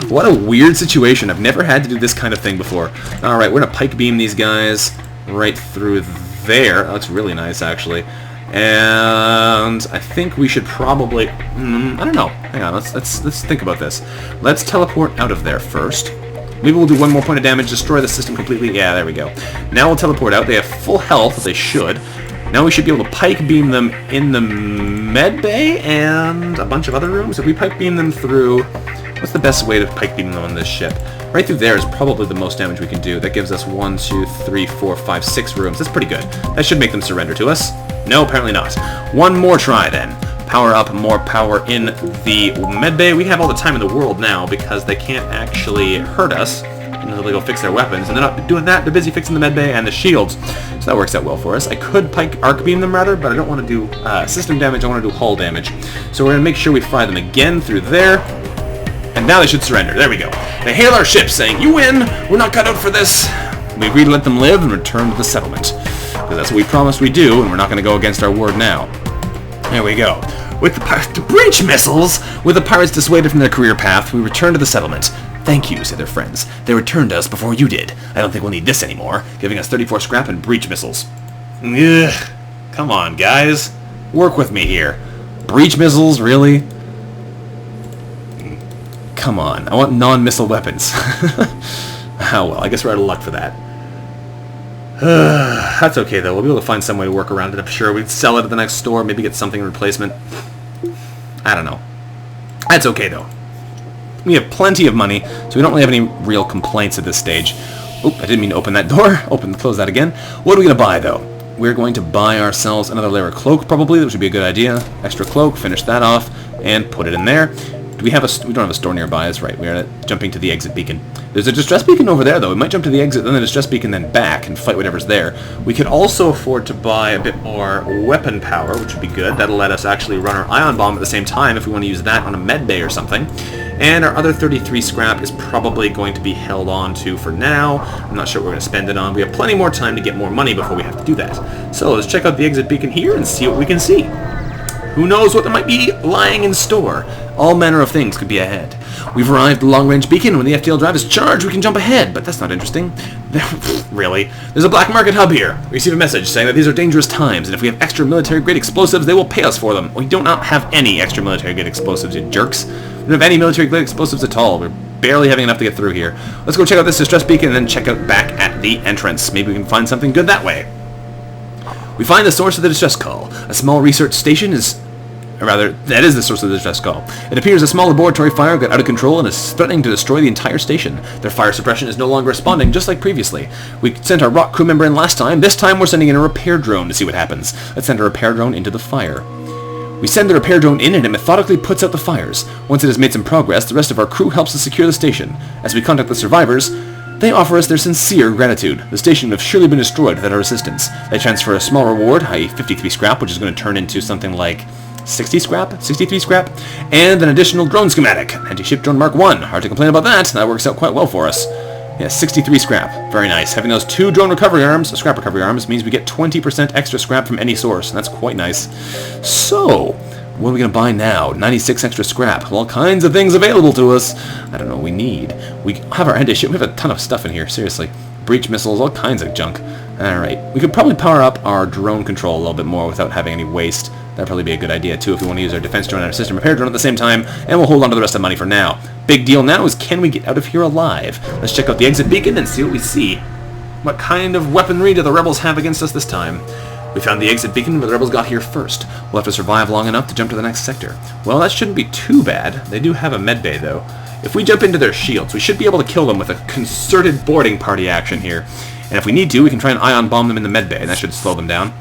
Speaker 1: What a weird situation. I've never had to do this kind of thing before. Alright, we're going to pike beam these guys right through there. Oh, that's really nice, actually. And I think we should probably... I don't know. Hang on, let's think about this. Let's teleport out of there first. Maybe we'll do one more point of damage, destroy the system completely. Yeah, there we go. Now we'll teleport out. They have full health. They should. Now we should be able to pike beam them in the medbay and a bunch of other rooms. If we pike beam them through... What's the best way to pike beam them on this ship? Right through there is probably the most damage we can do. That gives us 1, 2, 3, 4, 5, 6 rooms. That's pretty good. That should make them surrender to us. No, apparently not. One more try then. Power up, more power in the medbay. We have all the time in the world now because they can't actually hurt us until they go fix their weapons. And they're not doing that. They're busy fixing the medbay and the shields. So that works out well for us. I could pike arc beam them rather, but I don't want to do system damage. I want to do hull damage. So we're going to make sure we fry them again through there. And now they should surrender. There we go. They hail our ship saying, "You win! We're not cut out for this." We agree to let them live and return to the settlement. Because that's what we promised we'd do, and we're not going to go against our word now. There we go. With the breach missiles, with the pirates dissuaded from their career path, we return to the settlement. "Thank you," said their friends. "They returned to us before you did. I don't think we'll need this anymore," giving us 34 scrap and breach missiles. Ugh. Come on, guys. Work with me here. Breach missiles, really? Come on, I want non-missile weapons. Oh well, I guess we're out of luck for that. That's okay though, we'll be able to find some way to work around it, I'm sure. We'd sell it at the next store, maybe get something in replacement. I don't know. That's okay though. We have plenty of money, so we don't really have any real complaints at this stage. Oop, I didn't mean to open that door. Close that again. What are we going to buy though? We're going to buy ourselves another layer of cloak probably, which would be a good idea. Extra cloak, finish that off, and put it in there. We don't have a store nearby, that's right. We're jumping to the exit beacon. There's a distress beacon over there, though. We might jump to the exit, then the distress beacon, then back, and fight whatever's there. We could also afford to buy a bit more weapon power, which would be good. That'll let us actually run our ion bomb at the same time if we want to use that on a med bay or something. And our other 33 scrap is probably going to be held on to for now. I'm not sure what we're going to spend it on. We have plenty more time to get more money before we have to do that. So let's check out the exit beacon here and see what we can see. Who knows what there might be lying in store? All manner of things could be ahead. We've arrived at the long-range beacon. When the FTL drive is charged, we can jump ahead, but that's not interesting. Really? There's a black market hub here. We receive a message saying that these are dangerous times, and if we have extra military-grade explosives, they will pay us for them. We do not have any extra military-grade explosives, you jerks. We don't have any military-grade explosives at all. We're barely having enough to get through here. Let's go check out this distress beacon and then check out back at the entrance. Maybe we can find something good that way. We find the source of the distress call. A small research station is... Or rather, that is the source of the distress call. It appears a small laboratory fire got out of control and is threatening to destroy the entire station. Their fire suppression is no longer responding, just like previously. We sent our rock crew member in last time. This time we're sending in a repair drone to see what happens. Let's send a repair drone into the fire. We send the repair drone in and it methodically puts out the fires. Once it has made some progress, the rest of our crew helps us secure the station. As we contact the survivors, they offer us their sincere gratitude. The station would have surely been destroyed without our assistance. They transfer a small reward, i.e. 53 scrap, which is going to turn into something like 63 scrap, and an additional drone schematic. Anti-ship drone Mark 1. Hard to complain about that. That works out quite well for us. Yeah, 63 scrap. Very nice. Having those 2 drone recovery arms, scrap recovery arms, means we get 20% extra scrap from any source, and that's quite nice. So, what are we going to buy now? 96 extra scrap. All kinds of things available to us. I don't know what we need. We have our anti-ship. We have a ton of stuff in here, seriously. Breach missiles, all kinds of junk. Alright, we could probably power up our drone control a little bit more without having any waste. That'd probably be a good idea too if we want to use our defense drone and our system repair drone at the same time, and we'll hold on to the rest of the money for now. Big deal now is, can we get out of here alive? Let's check out the exit beacon and see what we see. What kind of weaponry do the rebels have against us this time? We found the exit beacon, but the rebels got here first. We'll have to survive long enough to jump to the next sector. Well, that shouldn't be too bad. They do have a med bay though. If we jump into their shields, we should be able to kill them with a concerted boarding party action here. And if we need to, we can try and ion bomb them in the med bay, and that should slow them down.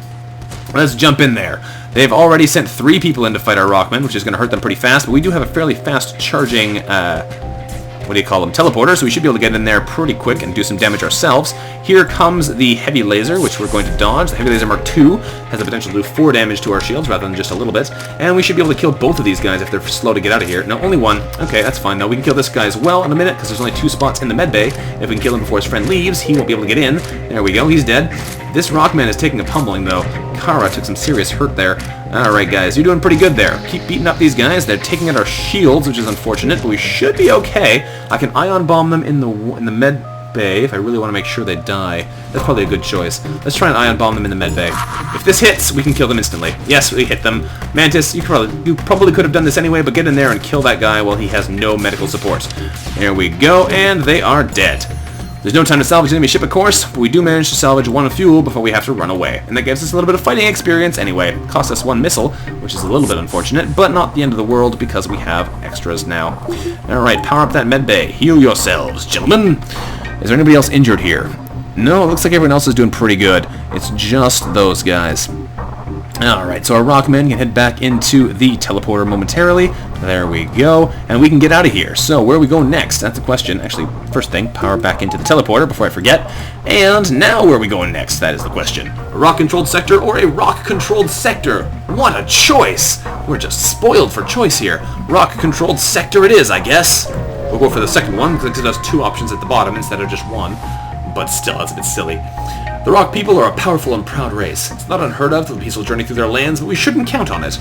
Speaker 1: Let's jump in there. They've already sent 3 people in to fight our Rockmen, which is going to hurt them pretty fast, but we do have a fairly fast charging, teleporter, so we should be able to get in there pretty quick and do some damage ourselves. Here comes the heavy laser, which we're going to dodge. The heavy laser Mark II has the potential to do 4 damage to our shields rather than just a little bit, and we should be able to kill both of these guys if they're slow to get out of here. No, only one. Okay, that's fine though. We can kill this guy as well in a minute because there's only 2 spots in the med bay. If we can kill him before his friend leaves, he won't be able to get in. There we go, he's dead. This Rockman is taking a pummeling though. Kara took some serious hurt there. Alright guys, you're doing pretty good there. Keep beating up these guys. They're taking out our shields, which is unfortunate, but we should be okay. I can ion bomb them in the med bay if I really want to make sure they die. That's probably a good choice. Let's try and ion bomb them in the med bay. If this hits, we can kill them instantly. Yes, we hit them. Mantis, you probably could have done this anyway, but get in there and kill that guy while he has no medical support. There we go, and they are dead. There's no time to salvage the enemy ship, of course, but we do manage to salvage 1 fuel before we have to run away. And that gives us a little bit of fighting experience anyway. It costs us 1 missile, which is a little bit unfortunate, but not the end of the world because we have extras now. Alright, power up that med bay. Heal yourselves, gentlemen. Is there anybody else injured here? No, it looks like everyone else is doing pretty good. It's just those guys. Alright, so our Rockmen can head back into the teleporter momentarily. There we go. And we can get out of here. So, where are we going next? That's the question. Actually, first thing, power back into the teleporter before I forget. And now where are we going next? That is the question. A rock-controlled sector or a rock-controlled sector? What a choice! We're just spoiled for choice here. Rock-controlled sector it is, I guess. We'll go for the second one, because it has 2 options at the bottom instead of just 1. But still, that's a bit silly. The Rock people are a powerful and proud race. It's not unheard of, the peaceful journey through their lands, but we shouldn't count on it.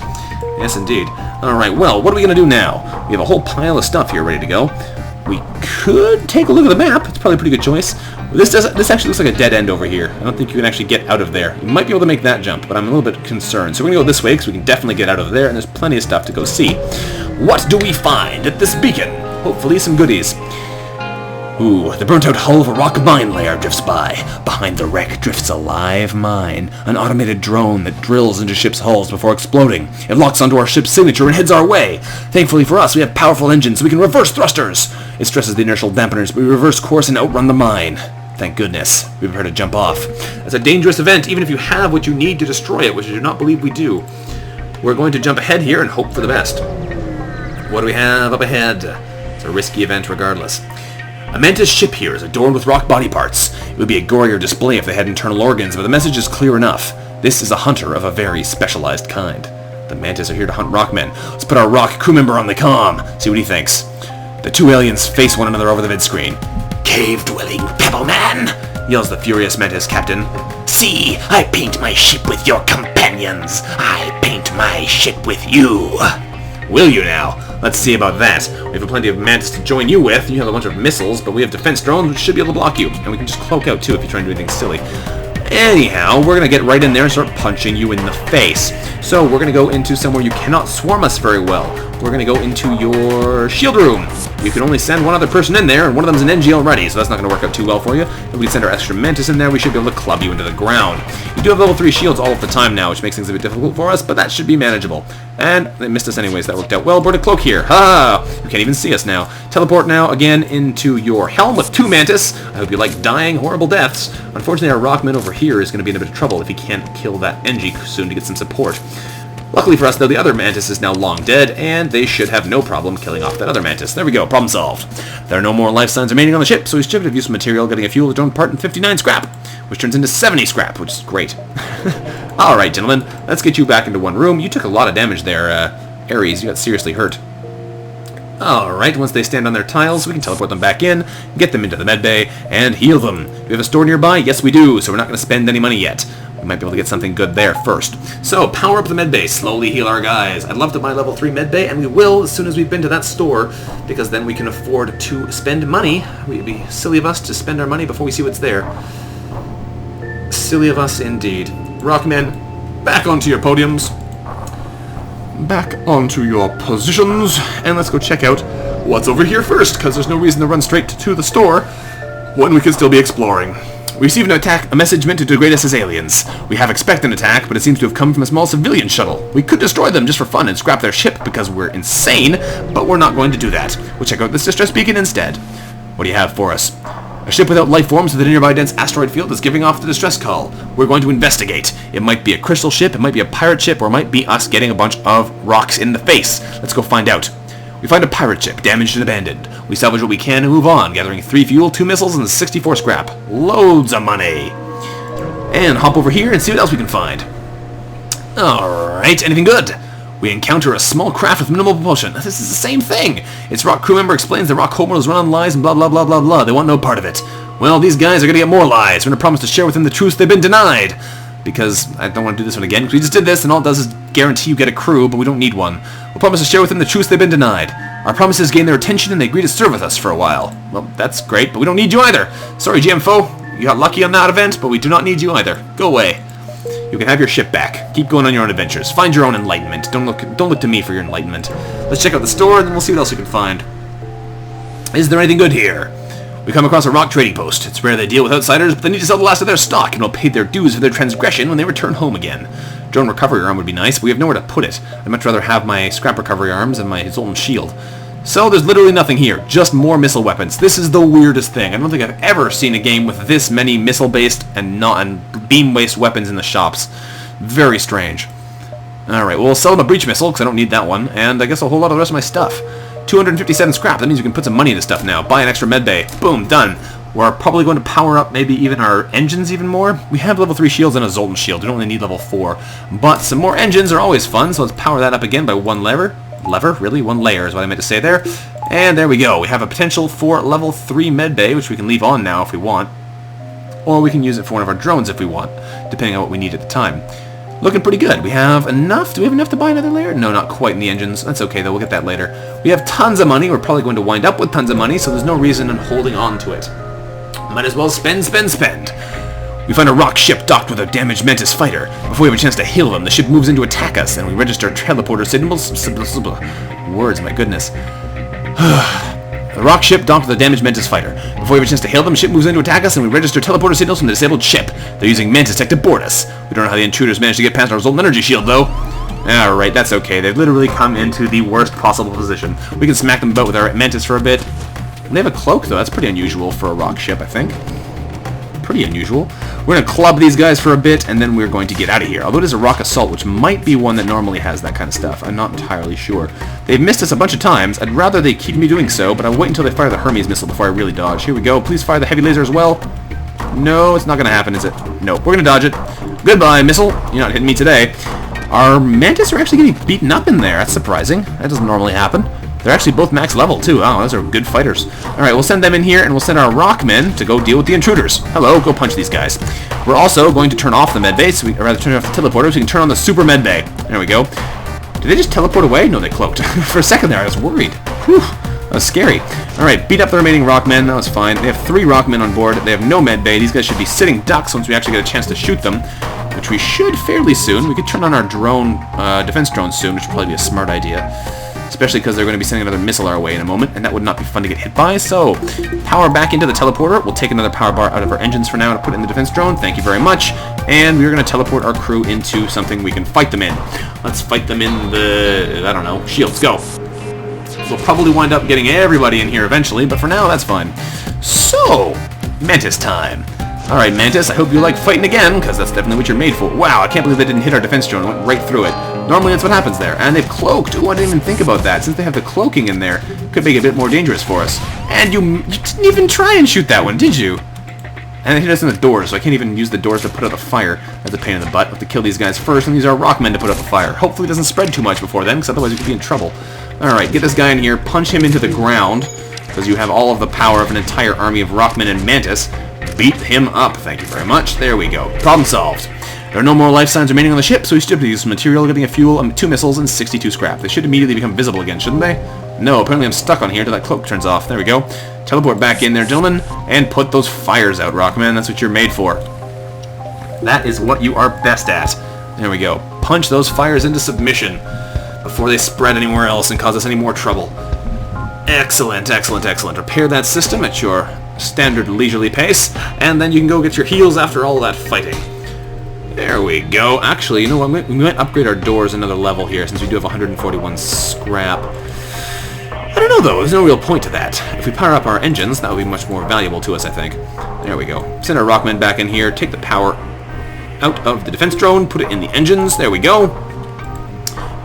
Speaker 1: Yes, indeed. Alright, well, what are we going to do now? We have a whole pile of stuff here ready to go. We could take a look at the map. It's probably a pretty good choice. This actually looks like a dead end over here. I don't think you can actually get out of there. You might be able to make that jump, but I'm a little bit concerned. So we're going to go this way, because we can definitely get out of there, and there's plenty of stuff to go see. What do we find at this beacon? Hopefully some goodies. Ooh, the burnt-out hull of a rock mine layer drifts by. Behind the wreck drifts a live mine, an automated drone that drills into ships' hulls before exploding. It locks onto our ship's signature and heads our way. Thankfully for us, we have powerful engines, so we can reverse thrusters. It stresses the inertial dampeners, but we reverse course and outrun the mine. Thank goodness. We prepare to jump off. It's a dangerous event, even if you have what you need to destroy it, which I do not believe we do. We're going to jump ahead here and hope for the best. What do we have up ahead? It's a risky event regardless. A Mantis ship here is adorned with rock body parts. It would be a gorier display if they had internal organs, but the message is clear enough. This is a hunter of a very specialized kind. The Mantis are here to hunt rockmen. Let's put our rock crew member on the comm. See what he thinks. The two aliens face one another over the vidscreen. Cave-dwelling pebble man, yells the furious Mantis captain. See, I paint my ship with your companions. I paint my ship with you. Will you now? Let's see about that. We have plenty of Mantis to join you with. You have a bunch of missiles, but we have defense drones which should be able to block you. And we can just cloak out too if you're trying to do anything silly. Anyhow, we're going to get right in there and start punching you in the face. So we're going to go into somewhere you cannot swarm us very well. We're going to go into your shield room. You can only send one other person in there, and one of them's an NG already, so that's not going to work out too well for you. If we send our extra Mantis in there, we should be able to club you into the ground. You do have level 3 shields all of the time now, which makes things a bit difficult for us, but that should be manageable. And they missed us anyways, that worked out well. Boarded cloak here. Ha! You can't even see us now. Teleport now again into your helm with 2 Mantis. I hope you like dying horrible deaths. Unfortunately, our Rockman over here is going to be in a bit of trouble if he can't kill that NG soon to get some support. Luckily for us, though, the other Mantis is now long dead, and they should have no problem killing off that other Mantis. There we go, problem solved. There are no more life signs remaining on the ship, so we stripped of useful material, getting a fuel drone part and 59 scrap, which turns into 70 scrap, which is great. Alright, gentlemen, let's get you back into one room. You took a lot of damage there, Ares. You got seriously hurt. Alright, once they stand on their tiles, we can teleport them back in, get them into the medbay, and heal them. Do we have a store nearby? Yes, we do, so we're not going to spend any money yet. We might be able to get something good there first. So, power up the medbay, slowly heal our guys. I'd love to buy level 3 medbay, and we will as soon as we've been to that store, because then we can afford to spend money. It would be silly of us to spend our money before we see what's there. Silly of us indeed. Rockmen, back onto your podiums. Back onto your positions, and let's go check out what's over here first, because there's no reason to run straight to the store when we could still be exploring. We received a message meant to degrade us as aliens. We have expected an attack, but it seems to have come from a small civilian shuttle. We could destroy them just for fun and scrap their ship because we're insane, but we're not going to do that. We'll check out this distress beacon instead. What do you have for us? A ship without life forms within a nearby dense asteroid field is giving off the distress call. We're going to investigate. It might be a crystal ship, it might be a pirate ship, or it might be us getting a bunch of rocks in the face. Let's go find out. We find a pirate ship, damaged and abandoned. We salvage what we can and move on, gathering 3 fuel, 2 missiles, and 64 scrap. Loads of money! And hop over here and see what else we can find. Alright, anything good? We encounter a small craft with minimal propulsion. This is the same thing! Its rock crew member explains the rock homeworld is run on lies and blah blah blah blah blah. They want no part of it. Well, these guys are gonna get more lies. We're gonna promise to share with them the truths they've been denied. Because I don't want to do this one again, because we just did this, and all it does is guarantee you get a crew, but we don't need one. We'll promise to share with them the truths they've been denied. Our promises gain their attention, and they agree to serve with us for a while. Well, that's great, but we don't need you either. Sorry, GM4. You got lucky on that event, but we do not need you either. Go away. You can have your ship back. Keep going on your own adventures. Find your own enlightenment. Don't look to me for your enlightenment. Let's check out the store, and then we'll see what else we can find. Is there anything good here? We come across a rock trading post. It's rare they deal with outsiders, but they need to sell the last of their stock and will pay their dues for their transgression when they return home again. Drone recovery arm would be nice, but we have nowhere to put it. I'd much rather have my scrap recovery arms and my Zoltan shield. So there's literally nothing here, just more missile weapons. This is the weirdest thing. I don't think I've ever seen a game with this many missile-based and beam-based weapons in the shops. Very strange. Alright, well, we'll sell them a breach missile, because I don't need that one, and I guess I'll hold on to the rest of my stuff. 257 scrap. That means we can put some money into stuff now. Buy an extra medbay. Boom, done. We're probably going to power up maybe even our engines even more. We have level 3 shields and a Zoltan shield. We don't really need level 4. But some more engines are always fun, so let's power that up again by 1 lever. Lever? Really? 1 layer is what I meant to say there. And there we go. We have a potential for level 3 medbay, which we can leave on now if we want. Or we can use it for one of our drones if we want, depending on what we need at the time. Looking pretty good. We have enough. Do we have enough to buy another layer? No, not quite in the engines. That's okay, though. We'll get that later. We have tons of money. We're probably going to wind up with tons of money, so there's no reason in holding on to it. Might as well spend, spend, spend. We find a rock ship docked with a damaged Mantis fighter. Before we have a chance to heal them, the ship moves in to attack us, and we register teleporter signals. Words, my goodness. The rock ship docked with a damaged Mantis fighter. Before we have a chance to hail them, the ship moves in to attack us, and we register teleporter signals from the disabled ship. They're using Mantis tech to board us. We don't know how the intruders managed to get past our resultant energy shield, though. Alright, that's okay. They've literally come into the worst possible position. We can smack them about with our Mantis for a bit. They have a cloak, though. That's pretty unusual for a rock ship, I think. Pretty unusual. We're going to club these guys for a bit, and then we're going to get out of here. Although it is a rock assault, which might be one that normally has that kind of stuff. I'm not entirely sure. They've missed us a bunch of times. I'd rather they keep me doing so, but I'll wait until they fire the Hermes missile before I really dodge. Here we go. Please fire the heavy laser as well. No, it's not going to happen, is it? Nope. We're going to dodge it. Goodbye, missile. You're not hitting me today. Our Mantis are actually getting beaten up in there. That's surprising. That doesn't normally happen. They're actually both max level, too. Oh, those are good fighters. Alright, we'll send them in here, and we'll send our Rockmen to go deal with the intruders. Hello, go punch these guys. We're also going to turn off the medbay, or rather turn off the teleporter, so we can turn on the super medbay. There we go. Did they just teleport away? No, they cloaked. For a second there, I was worried. Whew, that was scary. Alright, beat up the remaining Rockmen. That was fine. They have 3 Rockmen on board. They have no medbay. These guys should be sitting ducks once we actually get a chance to shoot them, which we should fairly soon. We could turn on our drone, defense drone soon, which would probably be a smart idea. Especially because they're going to be sending another missile our way in a moment, and that would not be fun to get hit by. So, power back into the teleporter. We'll take another power bar out of our engines for now to put in the defense drone. Thank you very much. And we're going to teleport our crew into something we can fight them in. Let's fight them in the, I don't know, shields. Go. We'll probably wind up getting everybody in here eventually, but for now, that's fine. So, Mantis time. Alright, Mantis, I hope you like fighting again, because that's definitely what you're made for. Wow, I can't believe they didn't hit our defense drone. It went right through it. Normally that's what happens there. And they've cloaked. Ooh, I didn't even think about that. Since they have the cloaking in there, could make it a bit more dangerous for us. And you didn't even try and shoot that one, did you? And they hit us in the doors, so I can't even use the doors to put out a fire. That's a pain in the butt. I have to kill these guys first and use our Rockmen to put out the fire. Hopefully it doesn't spread too much before then, because otherwise we could be in trouble. Alright, get this guy in here, punch him into the ground, because you have all of the power of an entire army of Rockmen and Mantis. Beat him up. Thank you very much. There we go. Problem solved. There are no more life signs remaining on the ship, so we should have to use some material, getting a fuel, 2 missiles, and 62 scrap. They should immediately become visible again, shouldn't they? No, apparently I'm stuck on here until that cloak turns off. There we go. Teleport back in there, gentlemen, and put those fires out, Rockman. That's what you're made for. That is what you are best at. There we go. Punch those fires into submission before they spread anywhere else and cause us any more trouble. Excellent, excellent, excellent. Repair that system at your standard leisurely pace, and then you can go get your heals after all that fighting. There we go. Actually, you know what? We might upgrade our doors another level here, since we do have 141 scrap. I don't know, though. There's no real point to that. If we power up our engines, that would be much more valuable to us, I think. There we go. Send our Rockmen back in here, take the power out of the defense drone, put it in the engines. There we go.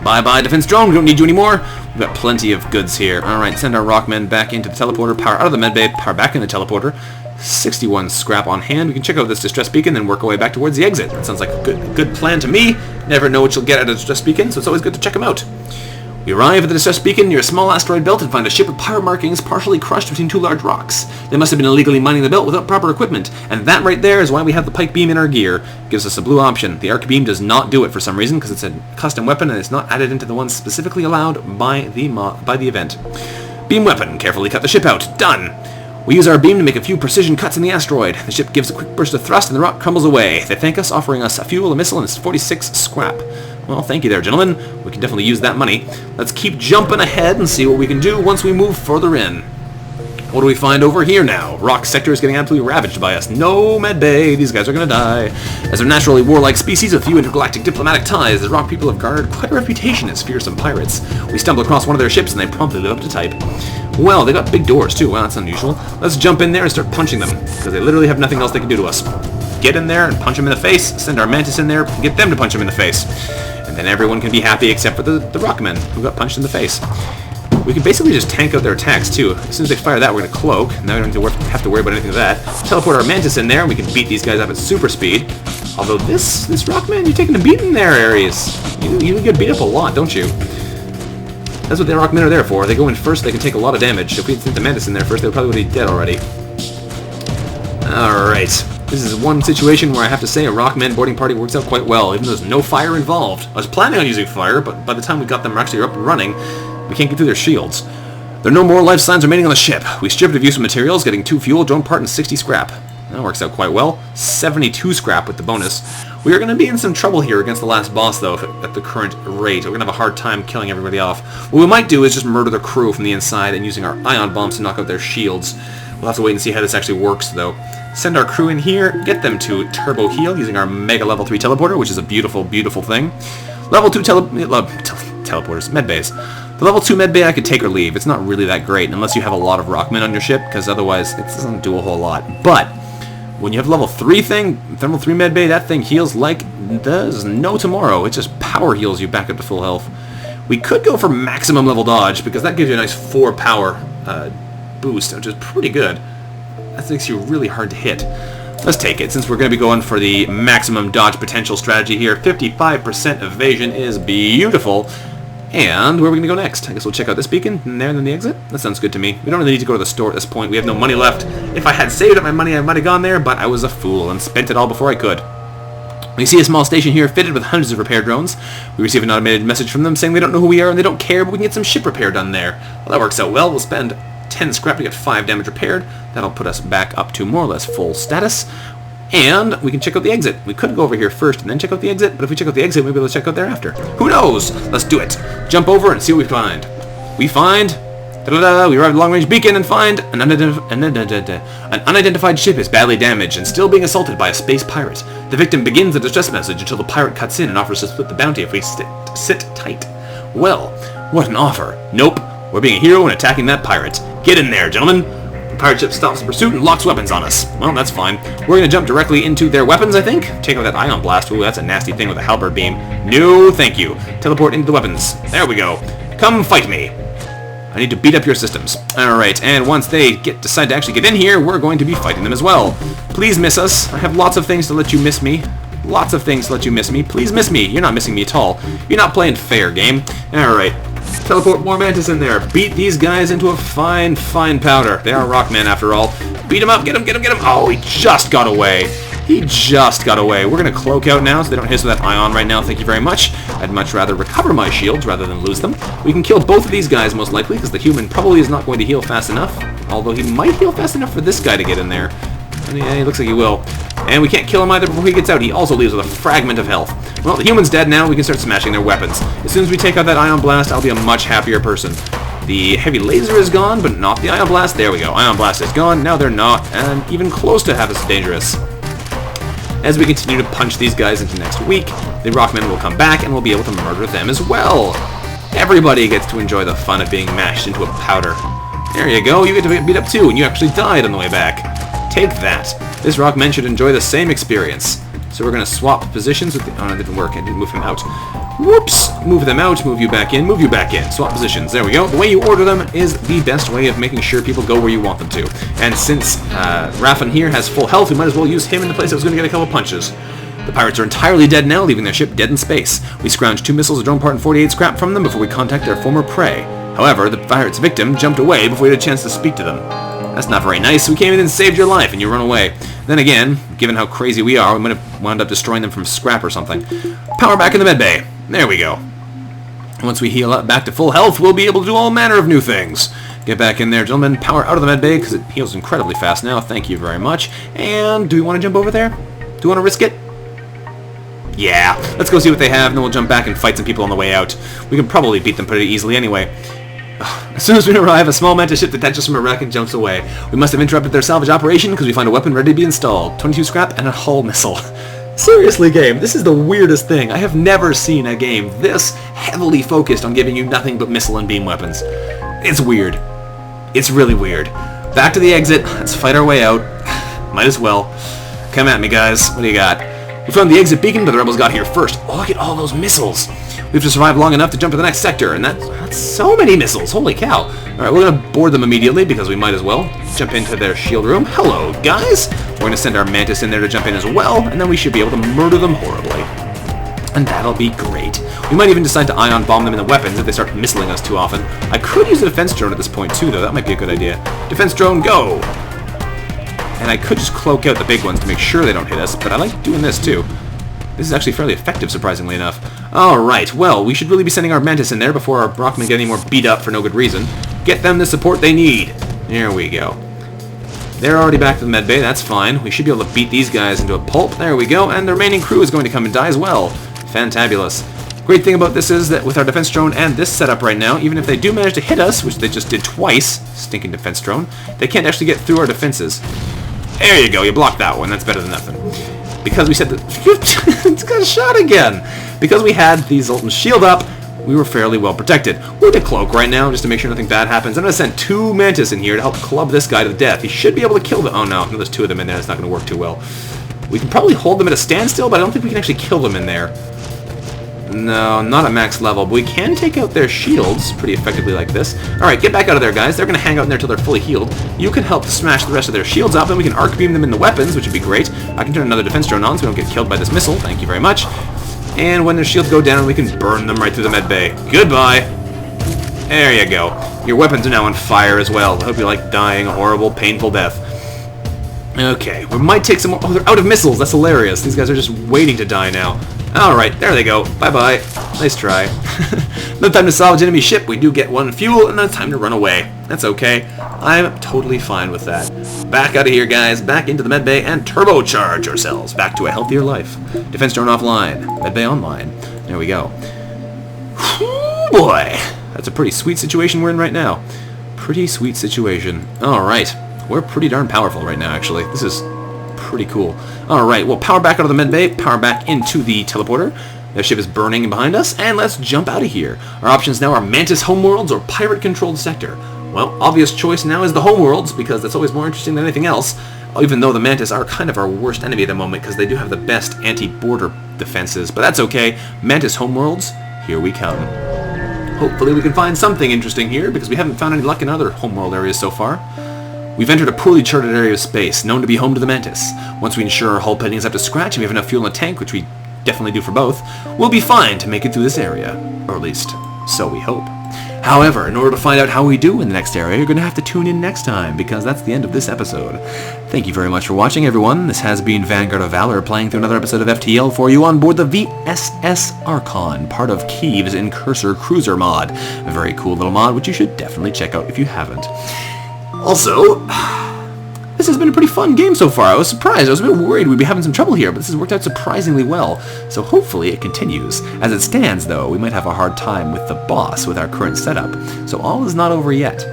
Speaker 1: Bye-bye, defense drone. We don't need you anymore. We've got plenty of goods here. Alright, send our Rockmen back into the teleporter, power out of the medbay, power back in the teleporter. 61 scrap on hand. We can check out this distress beacon, then work our way back towards the exit. That sounds like a good plan to me. Never know what you'll get at a distress beacon, so it's always good to check them out. We arrive at the distress beacon near a small asteroid belt and find a ship with pirate markings partially crushed between 2 large rocks. They must have been illegally mining the belt without proper equipment, and that right there is why we have the pike beam in our gear. It gives us a blue option. The arc beam does not do it for some reason, because it's a custom weapon and it's not added into the ones specifically allowed by the event. Beam weapon. Carefully cut the ship out. Done. We use our beam to make a few precision cuts in the asteroid. The ship gives a quick burst of thrust and the rock crumbles away. They thank us, offering us a fuel, a missile, and 46 scrap. Well, thank you there, gentlemen. We can definitely use that money. Let's keep jumping ahead and see what we can do once we move further in. What do we find over here now? Rock sector is getting absolutely ravaged by us. No medbay. These guys are going to die. As a naturally warlike species with few intergalactic diplomatic ties, the rock people have garnered quite a reputation as fearsome pirates. We stumble across one of their ships and they promptly live up to type. Well, they got big doors too. Well, that's unusual. Let's jump in there and start punching them, because they literally have nothing else they can do to us. Get in there and punch them in the face. Send our Mantis in there and get them to punch them in the face. And then everyone can be happy except for the Rockmen, who got punched in the face. We can basically just tank out their attacks too. As soon as they fire that, we're going to cloak. Now we don't have to worry about anything of that. Teleport our Mantis in there, and we can beat these guys up at super speed. Although this Rockman, you're taking a beating there, Ares. You get beat up a lot, don't you? That's what the Rockmen are there for. They go in first, they can take a lot of damage. If we sent the Mantis in there first, they would probably be dead already. Alright. This is one situation where I have to say a Rockman boarding party works out quite well, even though there's no fire involved. I was planning on using fire, but by the time we got them actually up and running, we can't get through their shields. There are no more life signs remaining on the ship. We stripped of useful materials, getting 2 fuel, drone part, and 60 scrap. That works out quite well. 72 scrap with the bonus. We are going to be in some trouble here against the last boss, though, at the current rate. We're going to have a hard time killing everybody off. What we might do is just murder the crew from the inside and using our ion bombs to knock out their shields. We'll have to wait and see how this actually works, though. Send our crew in here, get them to turbo heal using our mega level 3 teleporter, which is a beautiful, beautiful thing. Level 2 teleporters, medbays. The level 2 medbay I could take or leave. It's not really that great unless you have a lot of rockmen on your ship, because otherwise it doesn't do a whole lot. But when you have level 3 thing, level 3 medbay, that thing heals like there's no tomorrow. It just power heals you back up to full health. We could go for maximum level dodge, because that gives you a nice 4 power boost, which is pretty good. That makes you really hard to hit. Let's take it, since we're going to be going for the maximum dodge potential strategy here. 55% evasion is beautiful. And where are we going to go next? I guess we'll check out this beacon, and there, and then the exit. That sounds good to me. We don't really need to go to the store at this point. We have no money left. If I had saved up my money, I might have gone there, but I was a fool and spent it all before I could. We see a small station here fitted with hundreds of repair drones. We receive an automated message from them saying they don't know who we are and they don't care, but we can get some ship repair done there. Well, that works out well. We'll spend 10 scrap to get 5 damage repaired. That'll put us back up to more or less full status. And we can check out the exit. We could go over here first and then check out the exit, but if we check out the exit, we'll be able to check out there after. Who knows? Let's do it. Jump over and see what we find. We find... Da-da-da, we arrive at the long-range beacon and find an unidentified ship is badly damaged and still being assaulted by a space pirate. The victim begins a distress message until the pirate cuts in and offers to split the bounty if we sit tight. Well, what an offer. Nope. We're being a hero and attacking that pirate. Get in there, gentlemen. The pirate ship stops the pursuit and locks weapons on us. Well, that's fine. We're going to jump directly into their weapons, I think. Take out that ion blast. Ooh, that's a nasty thing with a halberd beam. No, thank you. Teleport into the weapons. There we go. Come fight me. I need to beat up your systems. Alright, and once they decide to actually get in here, we're going to be fighting them as well. Please miss us. I have lots of things to let you miss me. Lots of things to let you miss me. Please miss me. You're not missing me at all. You're not playing fair, game. Alright. Teleport more mantis in there. Beat these guys into a fine, fine powder. They are rockmen after all. Beat him up. Get him, get him, get him. Oh, he just got away. He just got away. We're going to cloak out now so they don't hit us with that ion right now. Thank you very much. I'd much rather recover my shields rather than lose them. We can kill both of these guys most likely because the human probably is not going to heal fast enough. Although he might heal fast enough for this guy to get in there. Yeah, he looks like he will. And we can't kill him either before he gets out. He also leaves with a fragment of health. Well, the human's dead now. We can start smashing their weapons. As soon as we take out that ion blast, I'll be a much happier person. The heavy laser is gone, but not the ion blast. There we go. Ion blast is gone. Now they're not and even close to half as dangerous. As we continue to punch these guys into next week, the rockmen will come back and we'll be able to murder them as well. Everybody gets to enjoy the fun of being mashed into a powder. There you go. You get to get beat up too, and you actually died on the way back. Take that. This rockman should enjoy the same experience. So we're going to swap positions with the... Oh, that didn't work. I didn't move him out. Whoops! Move them out, move you back in, move you back in. Swap positions. There we go. The way you order them is the best way of making sure people go where you want them to. And since Raffin here has full health, we might as well use him in the place that was going to get a couple punches. The pirates are entirely dead now, leaving their ship dead in space. We scrounged 2 missiles, a drone part, and 48 scrap from them before we contact their former prey. However, the pirate's victim jumped away before we had a chance to speak to them. That's not very nice. We came in and saved your life, and you run away. Then again, given how crazy we are, we might have wound up destroying them from scrap or something. Power back in the medbay. There we go. Once we heal up back to full health, we'll be able to do all manner of new things. Get back in there, gentlemen. Power out of the medbay, because it heals incredibly fast now. Thank you very much. And do we want to jump over there? Do we want to risk it? Yeah. Let's go see what they have, and then we'll jump back and fight some people on the way out. We can probably beat them pretty easily anyway. As soon as we arrive, a small mantis ship detaches from a wreck and jumps away. We must have interrupted their salvage operation because we find a weapon ready to be installed. 22 scrap and a hull missile. Seriously, game, this is the weirdest thing. I have never seen a game this heavily focused on giving you nothing but missile and beam weapons. It's weird. It's really weird. Back to the exit. Let's fight our way out. Might as well. Come at me, guys. What do you got? We found the exit beacon, but the rebels got here first. Oh, look at all those missiles. We have to survive long enough to jump to the next sector, and that's so many missiles. Holy cow. Alright, we're going to board them immediately, because we might as well. Jump into their shield room. Hello, guys. We're going to send our mantis in there to jump in as well, and then we should be able to murder them horribly. And that'll be great. We might even decide to ion bomb them in the weapons if they start missiling us too often. I could use a defense drone at this point too, though. That might be a good idea. Defense drone, go! And I could just cloak out the big ones to make sure they don't hit us, but I like doing this too. This is actually fairly effective, surprisingly enough. Alright, well, we should really be sending our mantis in there before our rockmen get any more beat up for no good reason. Get them the support they need. There we go. They're already back to the med bay. That's fine. We should be able to beat these guys into a pulp. There we go. And the remaining crew is going to come and die as well. Fantabulous. Great thing about this is that with our defense drone and this setup right now, even if they do manage to hit us, which they just did twice, stinking defense drone, they can't actually get through our defenses. There you go. You blocked that one. That's better than nothing. Because we said that... It's got shot again. Because we had the Zoltan's shield up, we were fairly well protected. We're going to cloak right now just to make sure nothing bad happens. I'm going to send 2 Mantis in here to help club this guy to death. He should be able to kill them. Oh no, there's 2 of them in there. It's not going to work too well. We can probably hold them at a standstill, but I don't think we can actually kill them in there. No, not at max level, but we can take out their shields pretty effectively like this. Alright, get back out of there, guys. They're going to hang out in there until they're fully healed. You can help smash the rest of their shields up, and we can arc beam them into weapons, which would be great. I can turn another defense drone on so we don't get killed by this missile. Thank you very much. And when their shields go down, we can burn them right through the med bay. Goodbye. There you go. Your weapons are now on fire as well. I hope you like dying a horrible, painful death. Okay, we might take some more... Oh, they're out of missiles. That's hilarious. These guys are just waiting to die now. Alright, there they go. Bye-bye. Nice try. No time to salvage enemy ship. We do get 1 fuel, and then it's time to run away. That's okay. I'm totally fine with that. Back out of here, guys. Back into the medbay and turbocharge ourselves back to a healthier life. Defense drone offline. Medbay online. There we go. Whew, boy. That's a pretty sweet situation we're in right now. Pretty sweet situation. Alright. We're pretty darn powerful right now, actually. This is pretty cool. Alright, well, power back out of the medbay, power back into the teleporter. Their ship is burning behind us, and let's jump out of here. Our options now are Mantis homeworlds or pirate-controlled sector. Well, obvious choice now is the homeworlds, because that's always more interesting than anything else, even though the Mantis are kind of our worst enemy at the moment, because they do have the best anti-border defenses, but that's okay. Mantis homeworlds, here we come. Hopefully we can find something interesting here, because we haven't found any luck in other homeworld areas so far. We've entered a poorly charted area of space, known to be home to the Mantis. Once we ensure our hull plating is up to scratch and we have enough fuel in the tank, which we definitely do for both, we'll be fine to make it through this area. Or at least, so we hope. However, in order to find out how we do in the next area, you're going to have to tune in next time, because that's the end of this episode. Thank you very much for watching, everyone. This has been VanguardOfValor playing through another episode of FTL for you on board the VSS Archon, part of Kieve's Incursor cruiser mod. A very cool little mod, which you should definitely check out if you haven't. Also, this has been a pretty fun game so far. I was surprised. I was a bit worried we'd be having some trouble here, but this has worked out surprisingly well. So hopefully it continues. As it stands, though, we might have a hard time with the boss with our current setup. So all is not over yet.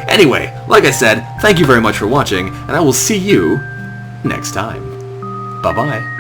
Speaker 1: Anyway, like I said, thank you very much for watching, and I will see you next time. Bye-bye.